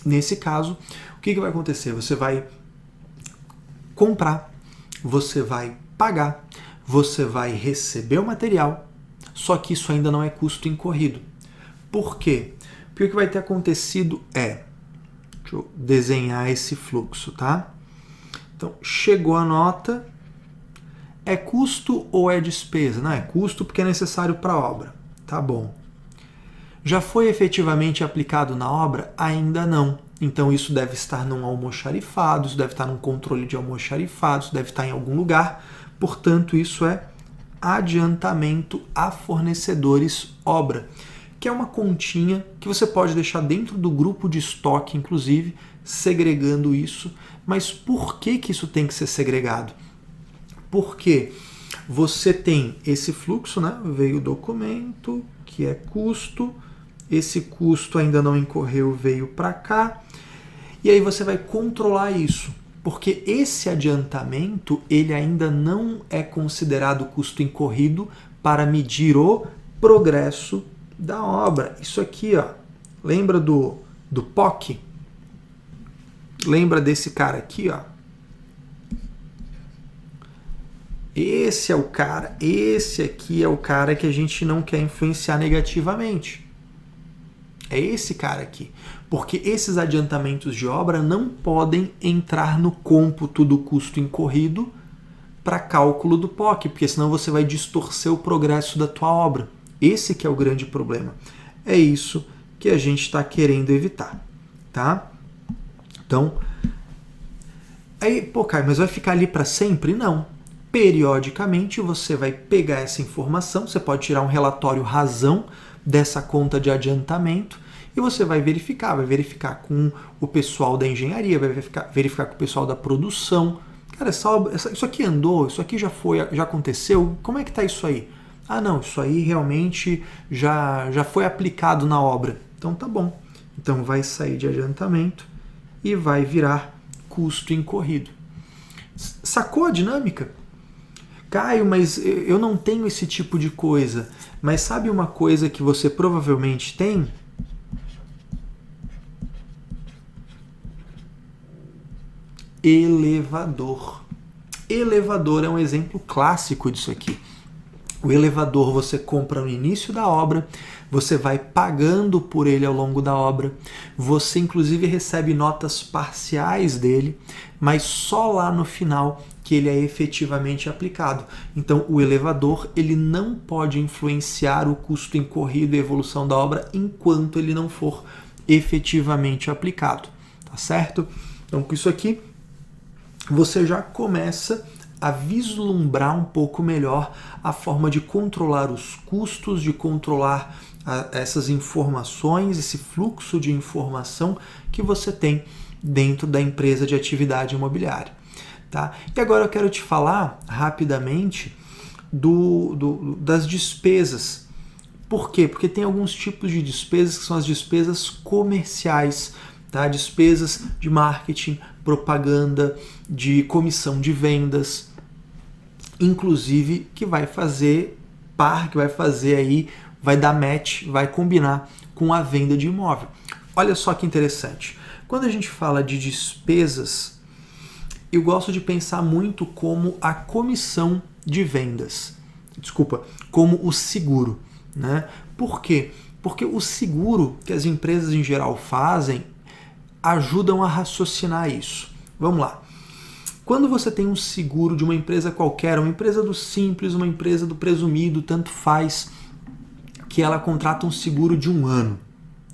Speaker 1: Nesse caso, o que vai acontecer? Você vai comprar, você vai pagar, você vai receber o material, só que isso ainda não é custo incorrido. Por quê? Porque o que vai ter acontecido é... Deixa eu desenhar esse fluxo, tá? Então, chegou a nota. É custo ou é despesa? Não, é custo porque é necessário para a obra. Tá bom. Já foi efetivamente aplicado na obra? Ainda não. Então, isso deve estar num almoxarifado, isso deve estar num controle de almoxarifado, isso deve estar em algum lugar. Portanto, isso é adiantamento a fornecedores obra, que é uma continha que você pode deixar dentro do grupo de estoque, inclusive, segregando isso. Mas por que isso tem que ser segregado? Porque você tem esse fluxo, né? Veio o documento, que é custo, esse custo ainda não incorreu, veio para cá, e aí você vai controlar isso. Porque esse adiantamento ele ainda não é considerado custo incorrido para medir o progresso da obra. Isso aqui, ó, lembra do POC? Lembra desse cara aqui, ó? Esse é o cara, esse aqui é o cara que a gente não quer influenciar negativamente. É esse cara aqui. Porque esses adiantamentos de obra não podem entrar no cômputo do custo incorrido para cálculo do POC, porque senão você vai distorcer o progresso da tua obra. Esse que é o grande problema. É isso que a gente está querendo evitar, tá? Então, aí, pô, Caio, mas vai ficar ali para sempre? Não. Periodicamente você vai pegar essa informação, você pode tirar um relatório razão dessa conta de adiantamento e você vai verificar com o pessoal da engenharia, vai verificar com o pessoal da produção. Cara, isso aqui andou, isso aqui já aconteceu, como é que tá isso aí? Ah, não, isso aí realmente já foi aplicado na obra. Então tá bom. Então vai sair de adiantamento e vai virar custo incorrido. Sacou a dinâmica? Caio, mas eu não tenho esse tipo de coisa. Mas sabe uma coisa que você provavelmente tem? Elevador. Elevador é um exemplo clássico disso aqui. O elevador você compra no início da obra, você vai pagando por ele ao longo da obra, você inclusive recebe notas parciais dele, mas só lá no final que ele é efetivamente aplicado. Então o elevador ele não pode influenciar o custo incorrido e a evolução da obra enquanto ele não for efetivamente aplicado, tá certo? Então com isso aqui você já começa a vislumbrar um pouco melhor a forma de controlar os custos, de controlar essas informações, esse fluxo de informação que você tem dentro da empresa de atividade imobiliária. Tá? E agora eu quero te falar rapidamente das despesas. Por quê? Porque tem alguns tipos de despesas que são as despesas comerciais, tá? Despesas de marketing, propaganda, de comissão de vendas, inclusive que vai fazer par, que vai fazer aí, vai dar match, vai combinar com a venda de imóvel. Olha só que interessante. Quando a gente fala de despesas, eu gosto de pensar muito como a comissão de vendas. Desculpa, como o seguro, né? Por quê? Porque o seguro que as empresas em geral fazem ajudam a raciocinar isso. Vamos lá. Quando você tem um seguro de uma empresa qualquer, uma empresa do Simples, uma empresa do Presumido, tanto faz, que ela contrata um seguro de 1 ano.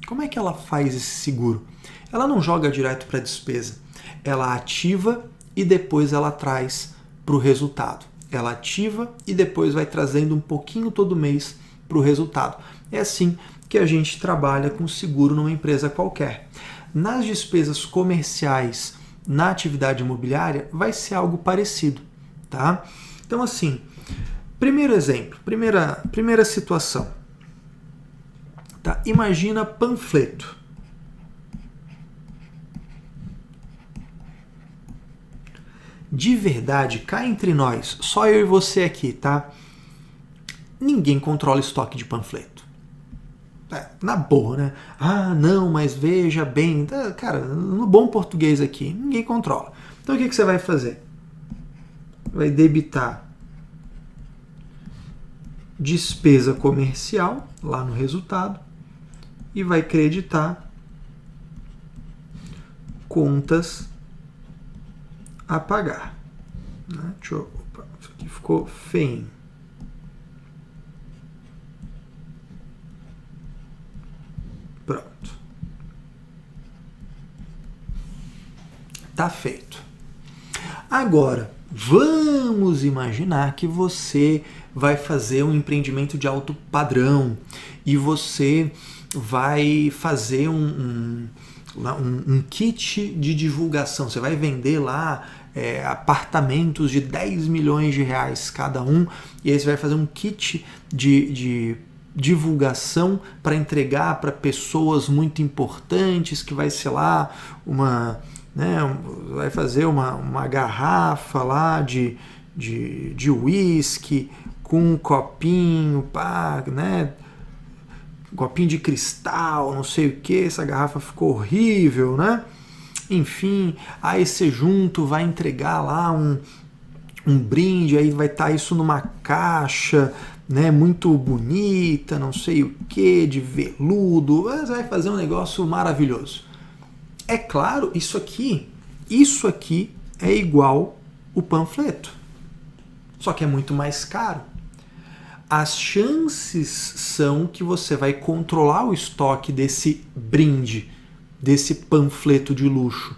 Speaker 1: Como é que ela faz esse seguro? Ela não joga direto para a despesa. Ela ativa e depois ela traz para o resultado. Ela ativa e depois vai trazendo um pouquinho todo mês para o resultado. É assim que a gente trabalha com seguro numa empresa qualquer. Nas despesas comerciais, na atividade imobiliária, vai ser algo parecido, tá? Então, assim, primeiro exemplo, primeira situação. Tá? Imagina panfleto. De verdade, cá entre nós, só eu e você aqui, tá? Ninguém controla estoque de panfleto. Na boa, né? Ah, não, mas veja bem. Cara, no bom português aqui, ninguém controla. Então o que você vai fazer? Vai debitar despesa comercial lá no resultado e vai creditar contas a pagar. Opa, isso aqui ficou feio. Pronto. Tá feito. Agora, vamos imaginar que você vai fazer um empreendimento de alto padrão e você vai fazer um kit de divulgação. Você vai vender lá apartamentos de 10 milhões de reais cada um, e aí você vai fazer um kit de divulgação para entregar para pessoas muito importantes, que vai ser lá vai fazer uma garrafa lá de uísque com um copinho, copinho de cristal, não sei o que, essa garrafa ficou horrível, né? Enfim, aí você junto vai entregar lá um brinde, aí vai estar isso numa caixa, né, muito bonita, não sei o que, de veludo, mas vai fazer um negócio maravilhoso. É claro, isso aqui é igual o panfleto, só que é muito mais caro. As chances são que você vai controlar o estoque desse brinde, desse panfleto de luxo.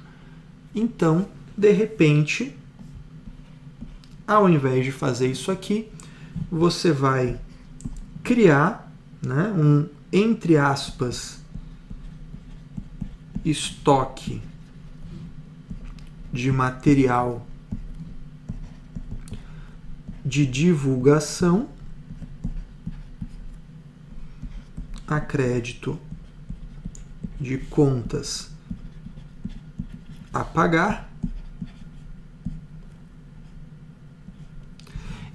Speaker 1: Então, de repente, ao invés de fazer isso aqui, você vai criar, né, um, entre aspas, estoque de material de divulgação a crédito de contas a pagar,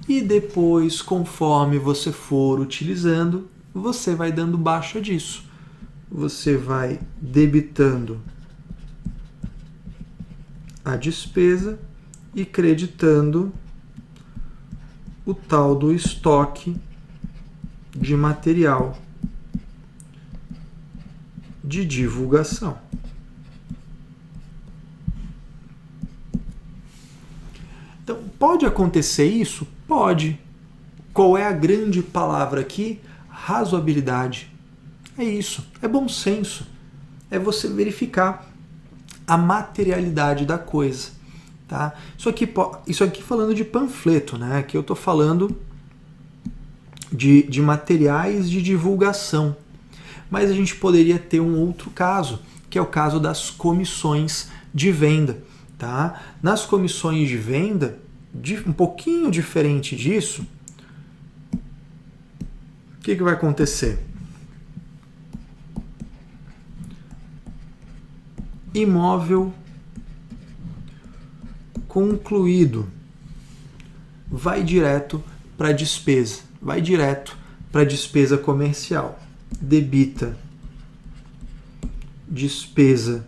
Speaker 1: e depois, conforme você for utilizando, você vai dando baixa disso. Você vai debitando a despesa e creditando o tal do estoque de material de divulgação. Então, pode acontecer isso? Pode. Qual é a grande palavra aqui? Razoabilidade. É isso, é bom senso. É você verificar a materialidade da coisa. Tá? Isso aqui falando de panfleto, né? Aqui eu estou falando de materiais de divulgação. Mas a gente poderia ter um outro caso, que é o caso das comissões de venda. Tá? Nas comissões de venda, um pouquinho diferente disso, que vai acontecer? Imóvel concluído vai direto para a despesa, vai direto para a despesa comercial. Debita despesa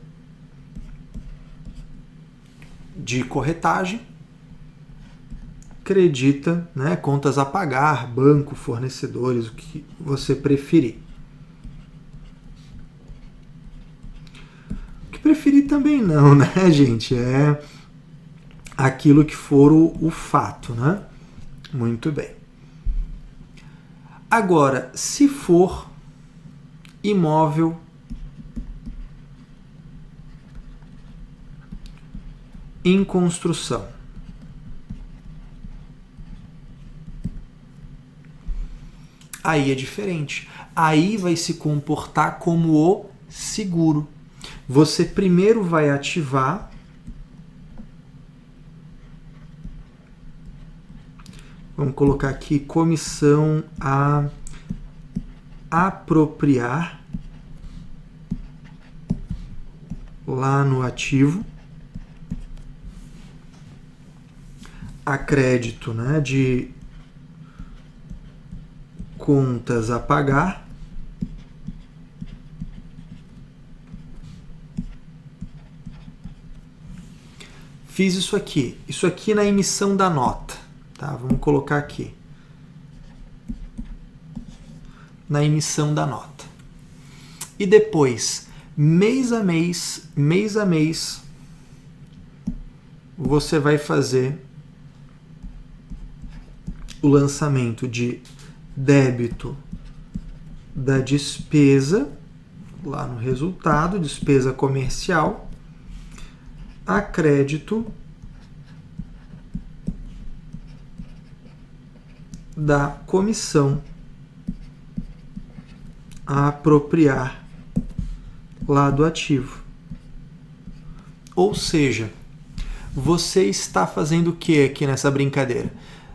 Speaker 1: de corretagem, credita, né, contas a pagar, banco, fornecedores, o que você preferir. O que preferir também não, né, gente? É aquilo que for o fato, né? Muito bem. Agora, se for imóvel em construção, aí é diferente. Aí vai se comportar como o seguro. Você primeiro vai ativar vamos colocar aqui comissão a apropriar lá no ativo, a crédito, né, de contas a pagar, fiz isso aqui na emissão da nota. Tá, vamos colocar aqui. Na emissão da nota. E depois, mês a mês, você vai fazer o lançamento de débito da despesa, lá no resultado, despesa comercial, a crédito da comissão a apropriar lá do ativo. Ou seja, você está fazendo o que aqui nessa brincadeira?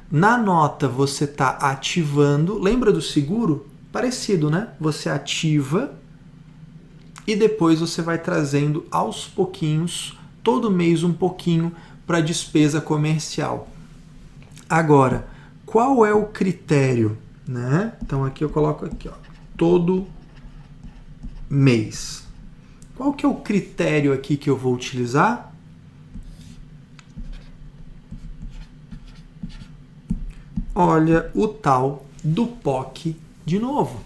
Speaker 1: Na nota você está ativando, lembra do seguro? Parecido, né? Você ativa e depois você vai trazendo aos pouquinhos, todo mês um pouquinho, para a despesa comercial. Agora, qual é o critério, né? Então aqui eu coloco aqui, ó, todo mês. Qual que é o critério aqui que eu vou utilizar? Olha o tal do POC de novo.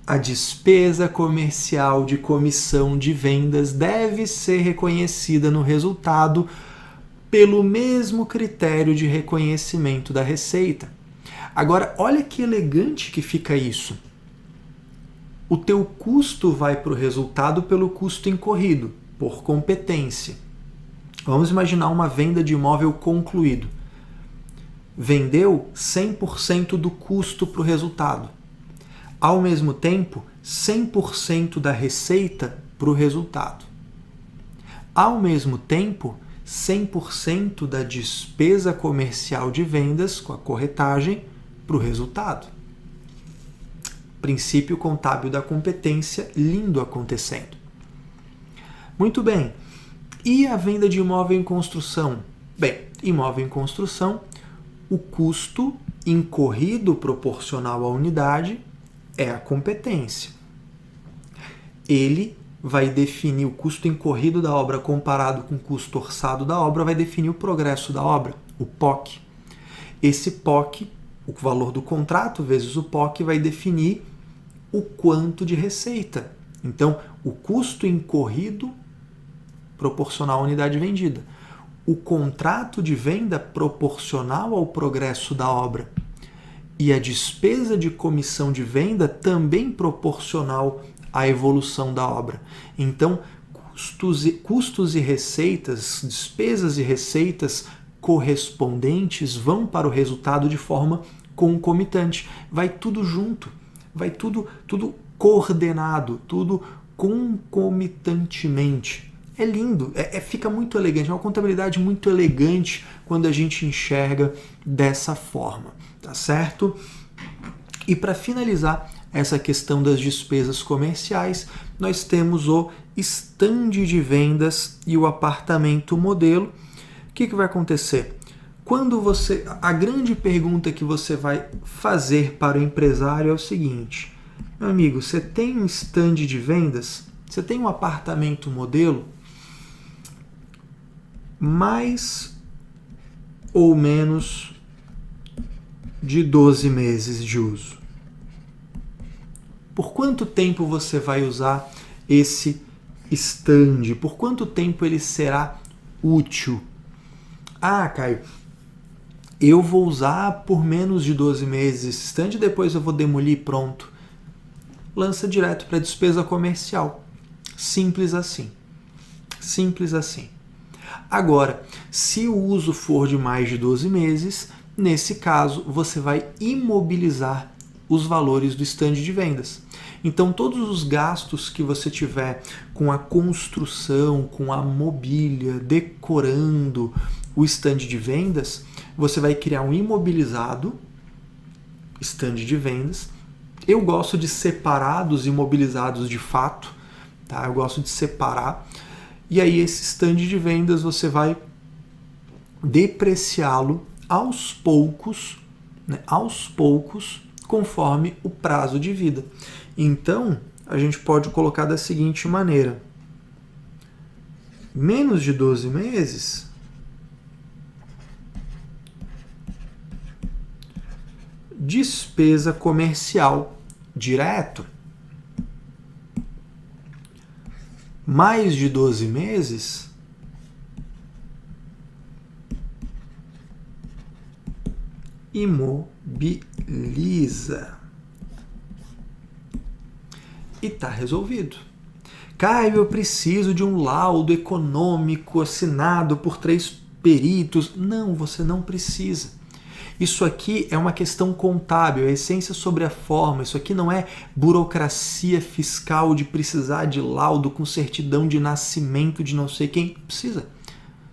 Speaker 1: A despesa comercial de comissão de vendas deve ser reconhecida no resultado pelo mesmo critério de reconhecimento da receita. Agora, olha que elegante que fica isso. O teu custo vai para o resultado pelo custo incorrido, por competência. Vamos imaginar uma venda de imóvel concluído. Vendeu 100% do custo para o resultado. Ao mesmo tempo, 100% da receita para o resultado. Ao mesmo tempo, 100% da despesa comercial de vendas com a corretagem para o resultado. Princípio contábil da competência, lindo acontecendo. Muito bem. E a venda de imóvel em construção? Bem, imóvel em construção, o custo incorrido proporcional à unidade é a competência. Ele vai definir o custo incorrido da obra comparado com o custo orçado da obra, vai definir o progresso da obra, o POC. Esse POC, o valor do contrato vezes o POC, vai definir o quanto de receita. Então, o custo incorrido proporcional à unidade vendida. O contrato de venda proporcional ao progresso da obra. E a despesa de comissão de venda também proporcional à evolução da obra. Então, custos e receitas, despesas e receitas correspondentes vão para o resultado de forma concomitante. Vai tudo junto, vai tudo coordenado, tudo concomitantemente. É lindo, fica muito elegante, é uma contabilidade muito elegante quando a gente enxerga dessa forma, tá certo? E para finalizar essa questão das despesas comerciais, nós temos o stand de vendas e o apartamento modelo. O que vai acontecer? Quando a grande pergunta que você vai fazer para o empresário é o seguinte: meu amigo, você tem um stand de vendas? Você tem um apartamento modelo? Mais ou menos de 12 meses de uso. Por quanto tempo você vai usar esse stand? Por quanto tempo ele será útil? Ah, Caio, eu vou usar por menos de 12 meses esse stand e depois eu vou demolir, pronto. Lança direto para despesa comercial. Simples assim. Simples assim. Agora, se o uso for de mais de 12 meses, nesse caso, você vai imobilizar os valores do stand de vendas. Então, todos os gastos que você tiver com a construção, com a mobília, decorando o stand de vendas, você vai criar um imobilizado, stand de vendas. Eu gosto de separar dos imobilizados de fato, tá? Eu gosto de separar. E aí esse stand de vendas você vai depreciá-lo aos poucos, né? Aos poucos, conforme o prazo de vida. Então, a gente pode colocar da seguinte maneira: menos de 12 meses, despesa comercial direto. Mais de 12 meses, imobiliza. E está resolvido. Caio, eu preciso de um laudo econômico assinado por 3 peritos. Não, você não precisa. Isso aqui é uma questão contábil, é essência sobre a forma. Isso aqui não é burocracia fiscal de precisar de laudo com certidão de nascimento de não sei quem. Precisa.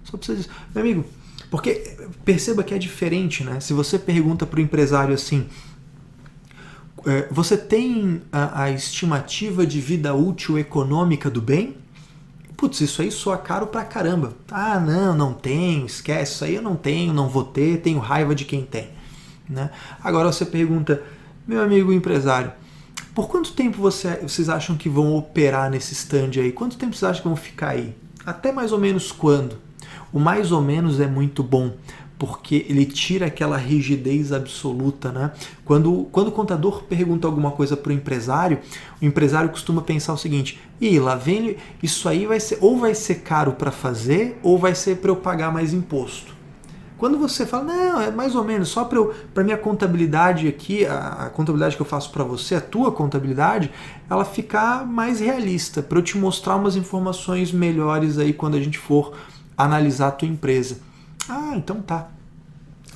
Speaker 1: Só precisa disso. Meu amigo, porque perceba que é diferente, né? Se você pergunta para o empresário assim: você tem a estimativa de vida útil econômica do bem? Putz, isso aí soa caro pra caramba. Ah, não tenho, esquece, isso aí eu não tenho, não vou ter, tenho raiva de quem tem. Né? Agora você pergunta: meu amigo empresário, por quanto tempo vocês acham que vão operar nesse stand aí? Quanto tempo vocês acham que vão ficar aí? Até mais ou menos quando? O mais ou menos é muito bom, porque ele tira aquela rigidez absoluta, né? Quando o contador pergunta alguma coisa para o empresário costuma pensar o seguinte: lá vem, isso aí vai ser caro para fazer, ou vai ser para eu pagar mais imposto. Quando você fala: não, é mais ou menos, só para minha contabilidade aqui, a contabilidade que eu faço para você, a tua contabilidade, ela ficar mais realista, para eu te mostrar umas informações melhores aí quando a gente for analisar a tua empresa. Ah, então tá.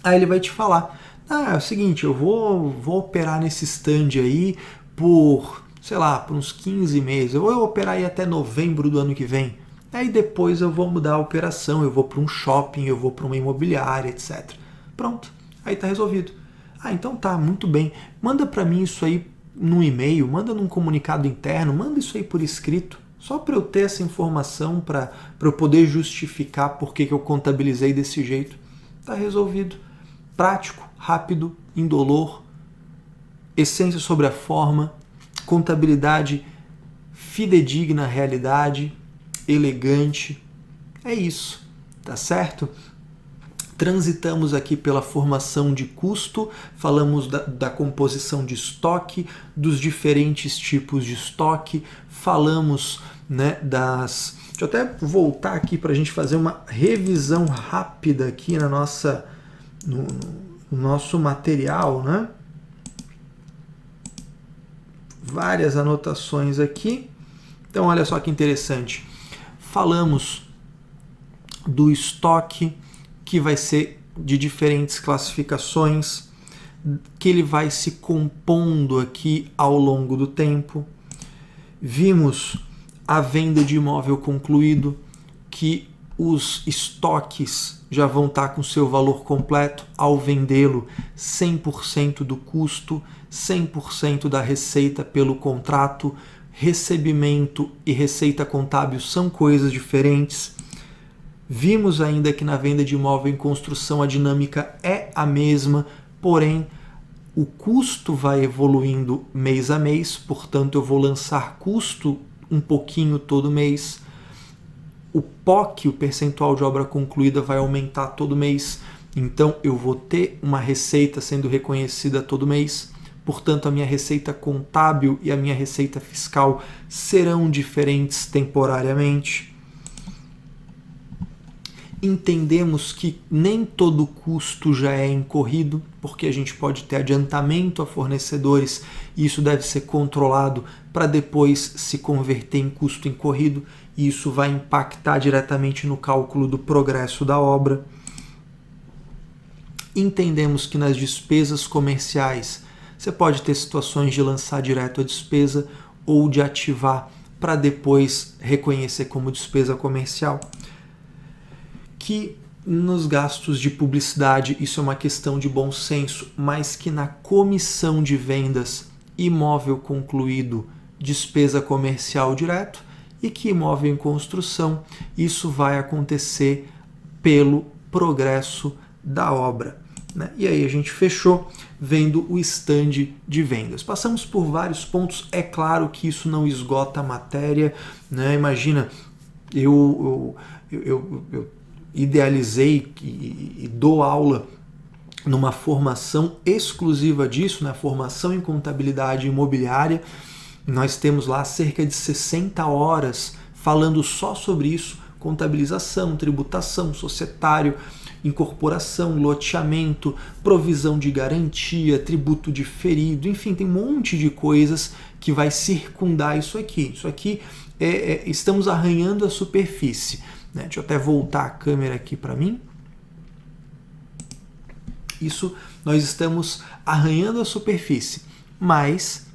Speaker 1: Aí ele vai te falar: é o seguinte, eu vou operar nesse stand aí por, sei lá, por uns 15 meses. Eu vou operar aí até novembro do ano que vem. Aí depois eu vou mudar a operação, eu vou para um shopping, eu vou para uma imobiliária, etc. Pronto, aí tá resolvido. Ah, então tá, muito bem. Manda para mim isso aí num e-mail, manda num comunicado interno, manda isso aí por escrito. Só para eu ter essa informação, para eu poder justificar por que eu contabilizei desse jeito. Tá resolvido. Prático, rápido, indolor, essência sobre a forma, contabilidade fidedigna à realidade, elegante. É isso, tá certo? Transitamos aqui pela formação de custo, falamos da composição de estoque, dos diferentes tipos de estoque, falamos, né, Deixa eu até voltar aqui para a gente fazer uma revisão rápida aqui no nosso material, né? Várias anotações aqui. Então, olha só que interessante. Falamos do estoque, que vai ser de diferentes classificações, que ele vai se compondo aqui ao longo do tempo. Vimos a venda de imóvel concluído, que os estoques já vão estar com seu valor completo ao vendê-lo, 100% do custo, 100% da receita pelo contrato. Recebimento e receita contábil são coisas diferentes. Vimos ainda que na venda de imóvel em construção a dinâmica é a mesma, porém o custo vai evoluindo mês a mês, portanto eu vou lançar custo um pouquinho todo mês. O POC, o percentual de obra concluída, vai aumentar todo mês, então eu vou ter uma receita sendo reconhecida todo mês, portanto a minha receita contábil e a minha receita fiscal serão diferentes temporariamente. Entendemos que nem todo custo já é incorrido, porque a gente pode ter adiantamento a fornecedores e isso deve ser controlado para depois se converter em custo incorrido, e isso vai impactar diretamente no cálculo do progresso da obra. Entendemos que nas despesas comerciais você pode ter situações de lançar direto a despesa ou de ativar para depois reconhecer como despesa comercial. Que nos gastos de publicidade isso é uma questão de bom senso, mas que na comissão de vendas, imóvel concluído, despesa comercial direto, e que imóvel em construção, isso vai acontecer pelo progresso da obra, né? E aí a gente fechou vendo o stand de vendas. Passamos por vários pontos, é claro que isso não esgota a matéria, né? Imagina, eu idealizei e dou aula numa formação exclusiva disso, na formação em contabilidade imobiliária. Nós temos lá cerca de 60 horas falando só sobre isso: contabilização, tributação, societário, incorporação, loteamento, provisão de garantia, tributo diferido, enfim, tem um monte de coisas que vai circundar isso aqui. Isso aqui estamos arranhando a superfície, né? Deixa eu até voltar a câmera aqui para mim. Isso, nós estamos arranhando a superfície, mas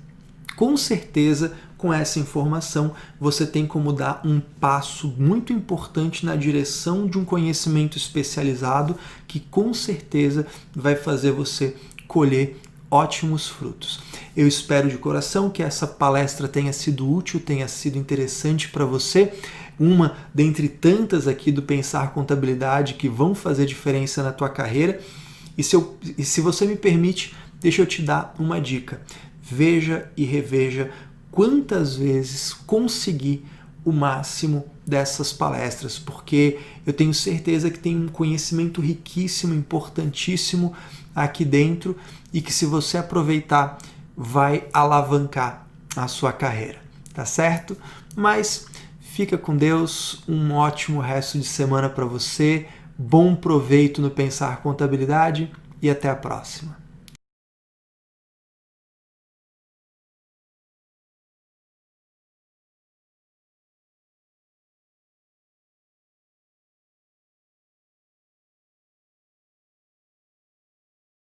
Speaker 1: com certeza com essa informação você tem como dar um passo muito importante na direção de um conhecimento especializado que com certeza vai fazer você colher ótimos frutos. Eu espero de coração que essa palestra tenha sido útil, tenha sido interessante para você, uma dentre tantas aqui do Pensar Contabilidade que vão fazer diferença na tua carreira. E se você me permite, deixa eu te dar uma dica. Veja e reveja quantas vezes conseguir o máximo dessas palestras, porque eu tenho certeza que tem um conhecimento riquíssimo, importantíssimo aqui dentro e que, se você aproveitar, vai alavancar a sua carreira, tá certo? Mas fica com Deus, um ótimo resto de semana para você, bom proveito no Pensar Contabilidade e até a próxima.